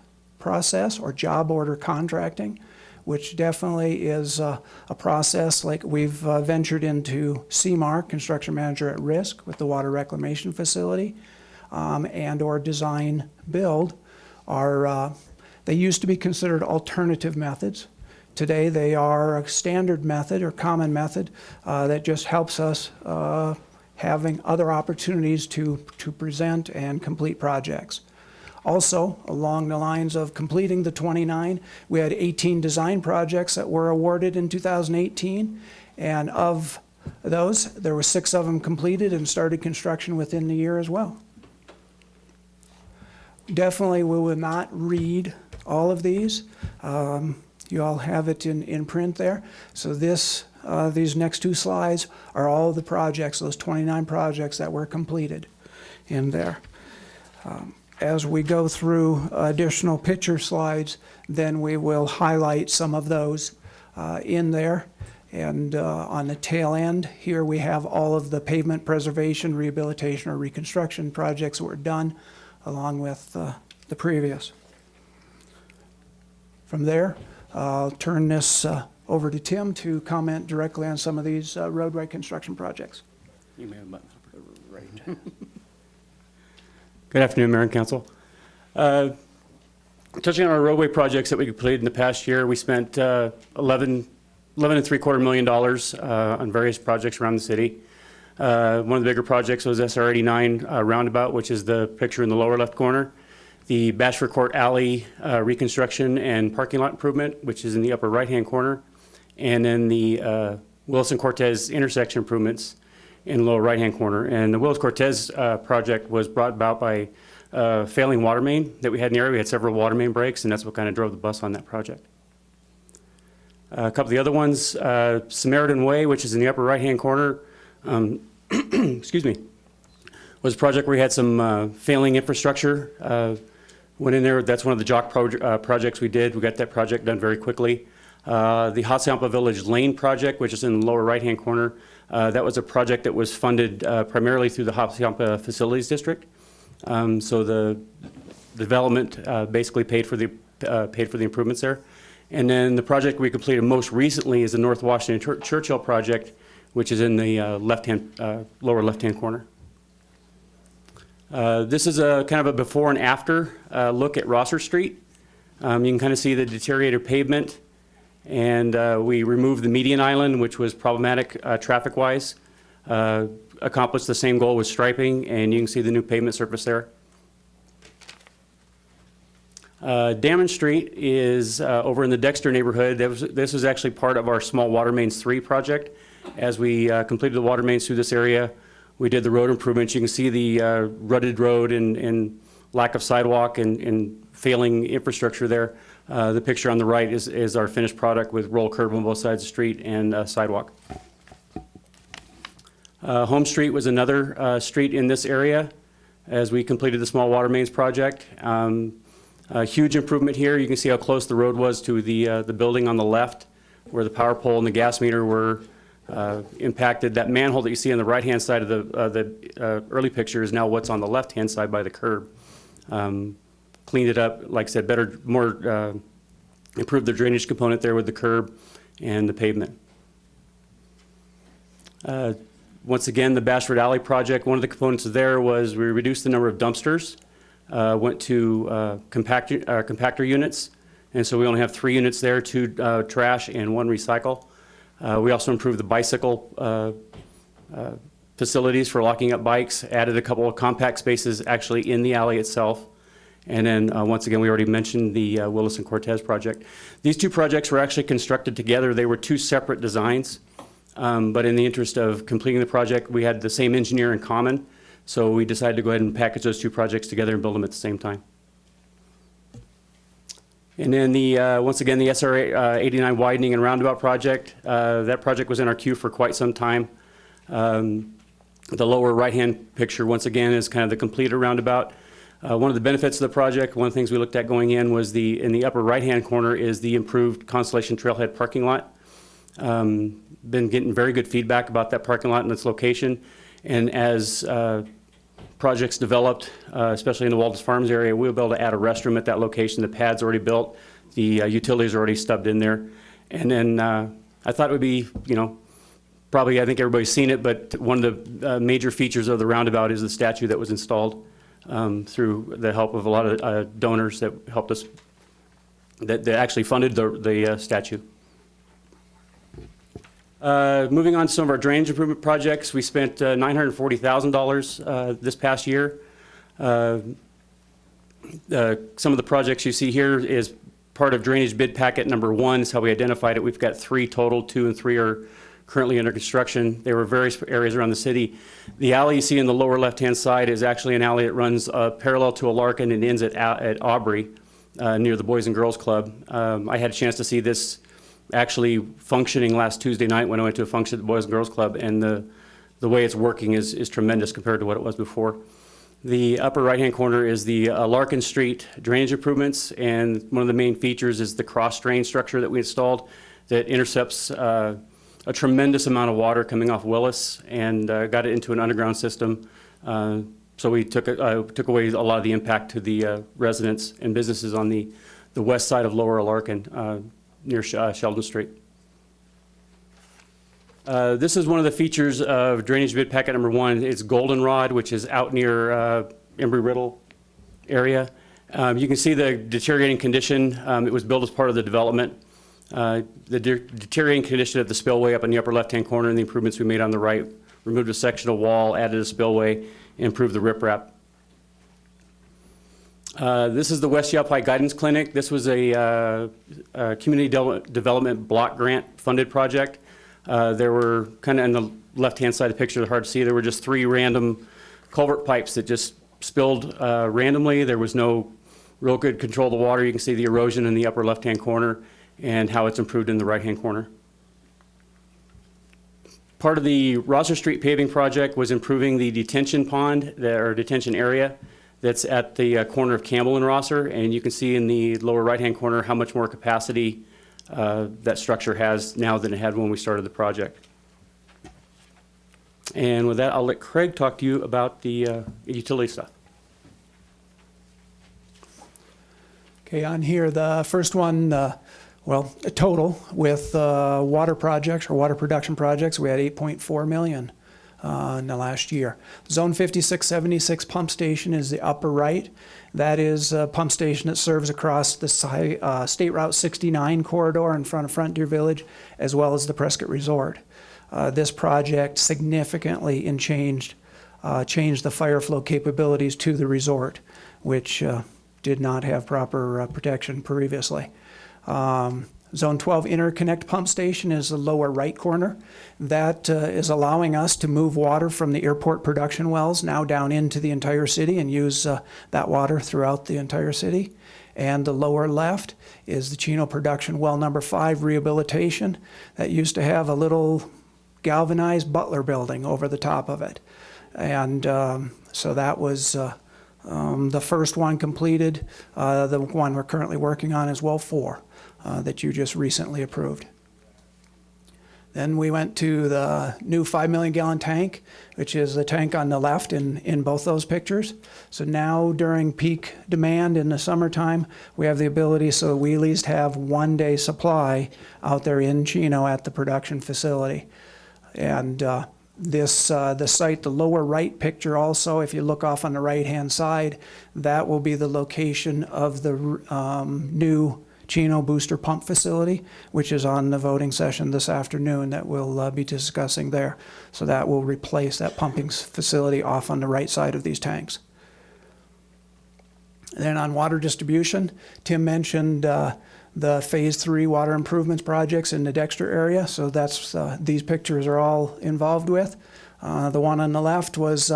process, or job order contracting, which definitely is a process like we've ventured into CMAR, Construction Manager at Risk, with the water reclamation facility, and or design build are, they used to be considered alternative methods. Today they are a standard method or common method that just helps us having other opportunities to present and complete projects. Also, along the lines of completing the 29, we had 18 design projects that were awarded in 2018, and of those, there were 6 of them completed and started construction within the year as well. Definitely, we will not read all of these. You all have it in print there. So these next 2 slides are all the projects, those 29 projects that were completed in there. As we go through additional picture slides, then we will highlight some of those in there. And on the tail end, here we have all of the pavement preservation, rehabilitation, or reconstruction projects that were done, along with the previous. From there, I'll turn this over to Tim to comment directly on some of these roadway construction projects.
You may have a button right. Good afternoon, Mayor and Council. Touching on our roadway projects that we completed in the past year, we spent $11.75 million on various projects around the city. One of the bigger projects was SR 89 roundabout, which is the picture in the lower left corner. The Bashford Court Alley reconstruction and parking lot improvement, which is in the upper right-hand corner. And then the Wilson-Cortez intersection improvements in the lower right-hand corner. And the Willis-Cortez project was brought about by failing water main that we had in the area. We had several water main breaks, and that's what kind of drove the bus on that project. A couple of the other ones, Samaritan Way, which is in the upper right-hand corner, excuse me, was a project where we had some failing infrastructure. Went in there, that's one of the JOC projects we did. We got that project done very quickly. The Hassayampa Village Lane project, which is in the lower right-hand corner, that was a project that was funded primarily through the Hassayampa Facilities District. So the development basically paid for the improvements there. And then the project we completed most recently is the North Washington Churchill project, which is in the lower left-hand corner. This is a kind of a before and after look at Rosser Street. You can kind of see the deteriorated pavement, and we removed the median island, which was problematic traffic-wise. Accomplished the same goal with striping, and you can see the new pavement surface there. Damon Street is over in the Dexter neighborhood. This was actually part of our Small Water Mains 3 project. As we completed the water mains through this area, we did the road improvements. You can see the rutted road and lack of sidewalk and failing infrastructure there. The picture on the right is our finished product with roll curb on both sides of the street and sidewalk. Home Street was another street in this area as we completed the Small Water Mains project. A huge improvement here. You can see how close the road was to the building on the left, where the power pole and the gas meter were impacted. That manhole that you see on the right-hand side of the early picture is now what's on the left-hand side by the curb. Cleaned it up, like I said, better, more improved the drainage component there with the curb and the pavement. Once again, the Bashford Alley project, one of the components there was we reduced the number of dumpsters. Went to compactor units, and so we only have 3 units there, 2 trash and 1 recycle. We also improved the bicycle facilities for locking up bikes, added a couple of compact spaces actually in the alley itself. And then once again, we already mentioned the Willis and Cortez project. These 2 projects were actually constructed together. They were 2 separate designs, but in the interest of completing the project, we had the same engineer in common. So we decided to go ahead and package those 2 projects together and build them at the same time. And then once again, the SR 89 widening and roundabout project. That project was in our queue for quite some time. The lower right-hand picture, once again, is kind of the completed roundabout. One of the benefits of the project, one of the things we looked at going in was in the upper right-hand corner is the improved Constellation Trailhead parking lot. Been getting very good feedback about that parking lot and its location. And as projects developed, especially in the Walters Farms area, we'll be able to add a restroom at that location. The pad's already built. The utilities are already stubbed in there. And then I thought it would be, probably I think everybody's seen it, but one of the major features of the roundabout is the statue that was installed through the help of a lot of donors that helped us, that actually funded the statue. Moving on to some of our drainage improvement projects, we spent $940,000 this past year. Some of the projects you see here is part of drainage bid packet number 1 is how we identified it. We've got 3 total, 2 and 3 are currently under construction. There were various areas around the city. The alley you see in the lower left-hand side is actually an alley that runs parallel to a Larkin and ends at Aubrey near the Boys and Girls Club. I had a chance to see this actually functioning last Tuesday night when I went to a function at the Boys and Girls Club, and the way it's working is tremendous compared to what it was before. The upper right-hand corner is the Larkin Street drainage improvements, and one of the main features is the cross drain structure that we installed that intercepts a tremendous amount of water coming off Willis and got it into an underground system. So we took away a lot of the impact to the residents and businesses on the west side of Lower Larkin near Sheldon Street. This is one of the features of drainage bid packet number 1. It's Goldenrod, which is out near Embry-Riddle area. You can see the deteriorating condition. It was built as part of the development. The deteriorating condition of the spillway up in the upper left-hand corner and the improvements we made on the right. Removed a sectional wall, added a spillway, improved the riprap. This is the West Yavapai Guidance Clinic. This was a community development block grant funded project. There were, kind of on the left-hand side of the picture, they're hard to see, there were just 3 random culvert pipes that just spilled randomly. There was no real good control of the water. You can see the erosion in the upper left-hand corner and how it's improved in the right-hand corner. Part of the Rosser Street paving project was improving the detention pond, or detention area, that's at the corner of Campbell and Rosser, and you can see in the lower right-hand corner how much more capacity that structure has now than it had when we started the project. And with that, I'll let Craig talk to you about the utility stuff.
Okay, on here, the first one, Well, total with water projects or water production projects, we had 8.4 million in the last year. Zone 5676 pump station is the upper right. That is a pump station that serves across the State Route 69 corridor in front of Frontier Village, as well as the Prescott Resort. This project significantly changed the fire flow capabilities to the resort, which did not have proper protection previously. Zone 12 interconnect pump station is the lower right corner. That is allowing us to move water from the airport production wells now down into the entire city and use that water throughout the entire city. And the lower left is the Chino production well number 5 rehabilitation that used to have a little galvanized Butler building over the top of it. And so that was the first one completed. The one we're currently working on is well 4. That you just recently approved. Then we went to the new 5 million gallon tank, which is the tank on the left in both those pictures. So now during peak demand in the summertime, we have the ability, so we at least have 1 day supply out there in Chino at the production facility. And the site, the lower right picture also, if you look off on the right-hand side, that will be the location of the new Chino booster pump facility, which is on the voting session this afternoon that we'll be discussing there. So that will replace that pumping facility off on the right side of these tanks. And then on water distribution, Tim mentioned the Phase 3 water improvements projects in the Dexter area. So that's these pictures are all involved with. The one on the left was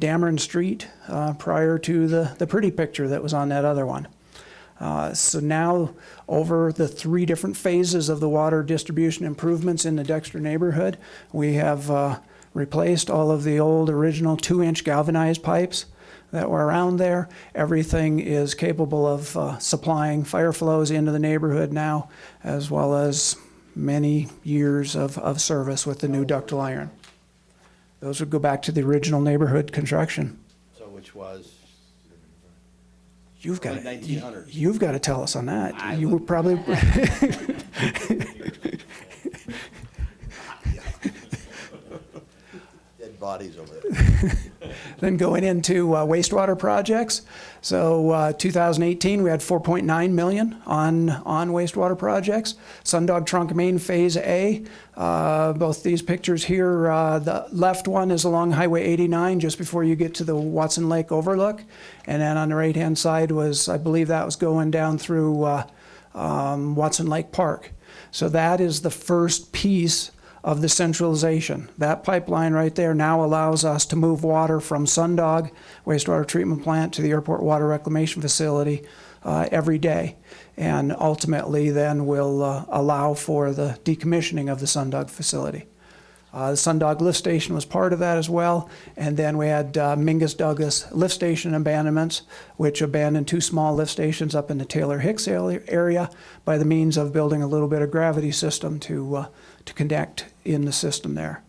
Dameron Street prior to the pretty picture that was on that other one. So now, over the 3 different phases of the water distribution improvements in the Dexter neighborhood, we have replaced all of the old original 2-inch galvanized pipes that were around there. Everything is capable of supplying fire flows into the neighborhood now, as well as many years of service with the new ductile iron. Those would go back to the original neighborhood construction.
So which was?
You've got to,
1900s.
You've got to tell us on that. You were probably.
Dead bodies over there.
Then going into wastewater projects. So 2018, we had 4.9 million on wastewater projects. Sundog Trunk Main Phase A. Both these pictures here, the left one is along Highway 89 just before you get to the Watson Lake overlook. And then on the right-hand side was, I believe that was going down through Watson Lake Park. So that is the first piece of the centralization. That pipeline right there now allows us to move water from Sundog wastewater treatment plant to the airport water reclamation facility every day. And ultimately then will allow for the decommissioning of the Sundog facility. The Sundog lift station was part of that as well. And then we had Mingus Douglas lift station abandonments, which abandoned 2 small lift stations up in the Taylor Hicks area by the means of building a little bit of gravity system to connect in the system there.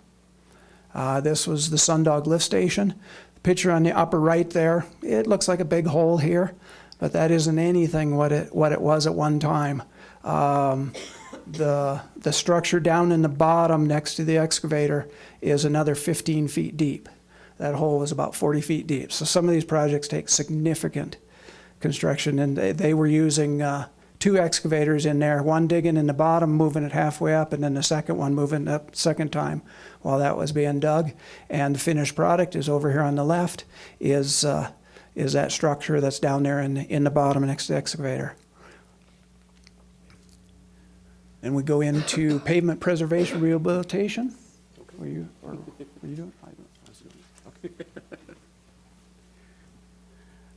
This was the Sundog lift station. The picture on the upper right there, it looks like a big hole here, but that isn't anything what it was at one time. The structure down in the bottom next to the excavator is another 15 feet deep. That hole was about 40 feet deep. So some of these projects take significant construction, and they were using 2 excavators in there, one digging in the bottom, moving it halfway up, and then the second one moving it up second time while that was being dug. And the finished product is over here on the left, is that structure that's down there in the bottom next to the excavator. Then we go into pavement preservation rehabilitation. Were you doing?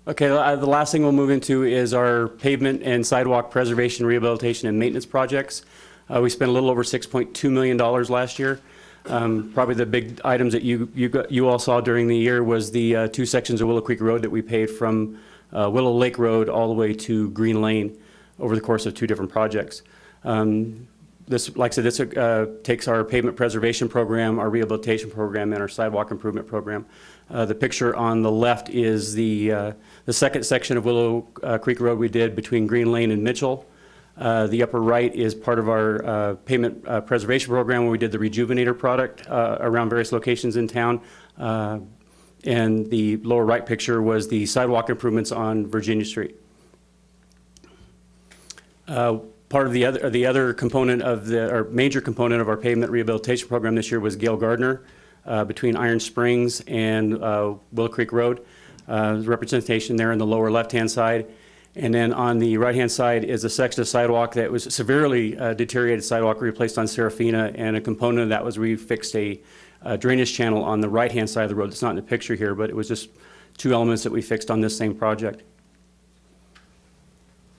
Okay, the last thing we'll move into is our pavement and sidewalk preservation, rehabilitation, and maintenance projects. We spent a little over $6.2 million last year. Probably the big items that you all saw during the year was the 2 sections of Willow Creek Road that we paved from Willow Lake Road all the way to Green Lane over the course of 2 different projects. This, like I said, this takes our pavement preservation program, our rehabilitation program, and our sidewalk improvement program. The picture on the left is the second section of Willow Creek Road we did between Green Lane and Mitchell. The upper right is part of our pavement preservation program where we did the Rejuvenator product around various locations in town. And the lower right picture was the sidewalk improvements on Virginia Street. Part of the other component of our major component of our pavement rehabilitation program this year was Gail Gardner between Iron Springs and Willow Creek Road. There's representation there in the lower left-hand side. And then on the right-hand side is a section of sidewalk that was severely deteriorated sidewalk replaced on Serafina, and a component of that was we fixed a drainage channel on the right-hand side of the road. It's not in the picture here, but it was just two elements that we fixed on this same project.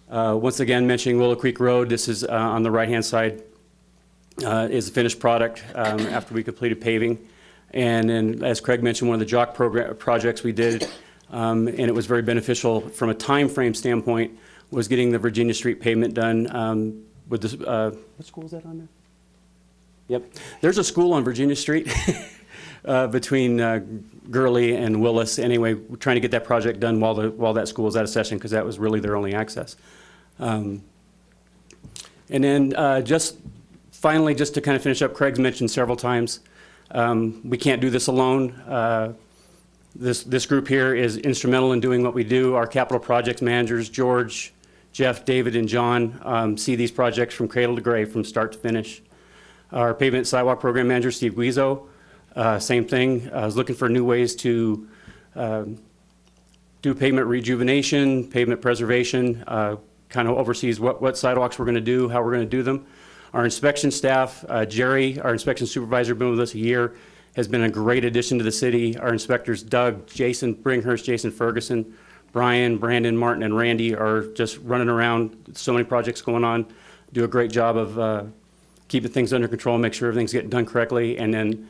Once again, mentioning Willow Creek Road, this is on the right-hand side is a finished product after we completed paving. And then, as Craig mentioned, one of the JOC projects we did, and it was very beneficial from a time frame standpoint, was getting the Virginia Street pavement done with this, what school is that on there? Yep. There's a school on Virginia Street between Gurley and Willis. Anyway, we're trying to get that project done while that school was out of session, because that was really their only access. And then just finally, just to kind of finish up, Craig's mentioned several times, we can't do this alone. This group here is instrumental in doing what we do. Our capital projects managers, George, Jeff, David, and John, see these projects from cradle to grave, from start to finish. Our pavement sidewalk program manager, Steve Guizzo, same thing. I was looking for new ways to do pavement rejuvenation, pavement preservation, kind of oversees what sidewalks we're going to do, how we're going to do them. Our inspection staff, Jerry, our inspection supervisor, been with us a year, has been a great addition to the city. Our inspectors, Doug, Jason Bringhurst, Jason Ferguson, Brian, Brandon, Martin, and Randy are just running around. So many projects going on. Do a great job of keeping things under control, make sure everything's getting done correctly. And then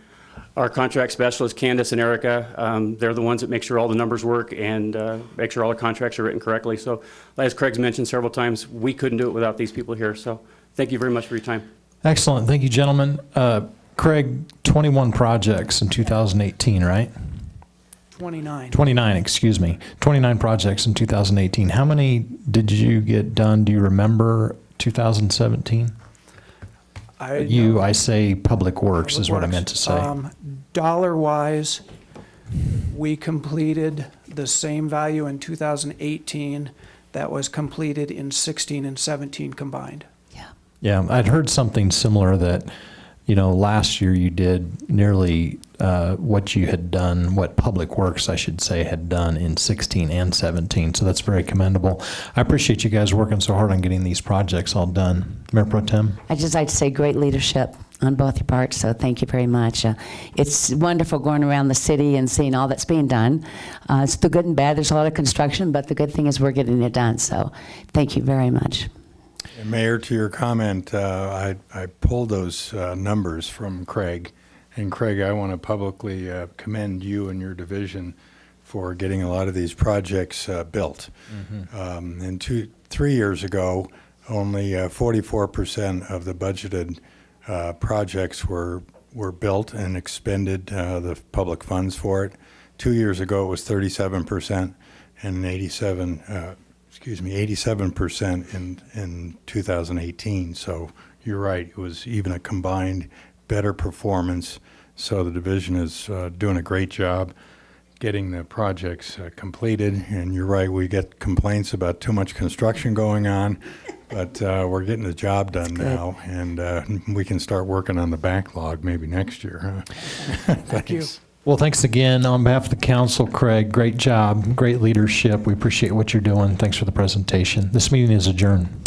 our contract specialists, Candace and Erica, they're the ones that make sure all the numbers work and make sure all the contracts are written correctly. So as Craig's mentioned several times, we couldn't do it without these people here. So thank you very much for your time.
Excellent. Thank you, gentlemen. Craig, 21 projects in 2018, right?
29.
29, excuse me. 29 projects in 2018. How many did you get done? Do you remember 2017? I say Public Works is what I meant to say.
Dollar-wise, we completed the same value in 2018 that was completed in 16 and 17 combined.
Yeah, I'd heard something similar that, last year you did nearly what you had done, what Public Works, I should say, had done in 16 and 17. So that's very commendable. I appreciate you guys working so hard on getting these projects all done. Mayor Pro Tem?
I'd just like to say great leadership on both your parts, so thank you very much. It's wonderful going around the city and seeing all that's being done. It's the good and bad. There's a lot of construction, but the good thing is we're getting it done. So thank you very much.
And Mayor, to your comment, I pulled those numbers from Craig. And Craig, I want to publicly commend you and your division for getting a lot of these projects built. Mm-hmm. And 3 years ago, only 44% of the budgeted projects were built and expended the public funds for it. 2 years ago, it was 37%, and 87% in 2018. So you're right, it was even a combined better performance. So the division is doing a great job getting the projects completed. And you're right, we get complaints about too much construction going on, but we're getting the job done now, and we can start working on the backlog maybe next year. Huh?
Thank you.
Well, thanks again. On behalf of the council, Craig, great job, great leadership. We appreciate what you're doing. Thanks for the presentation. This meeting is adjourned.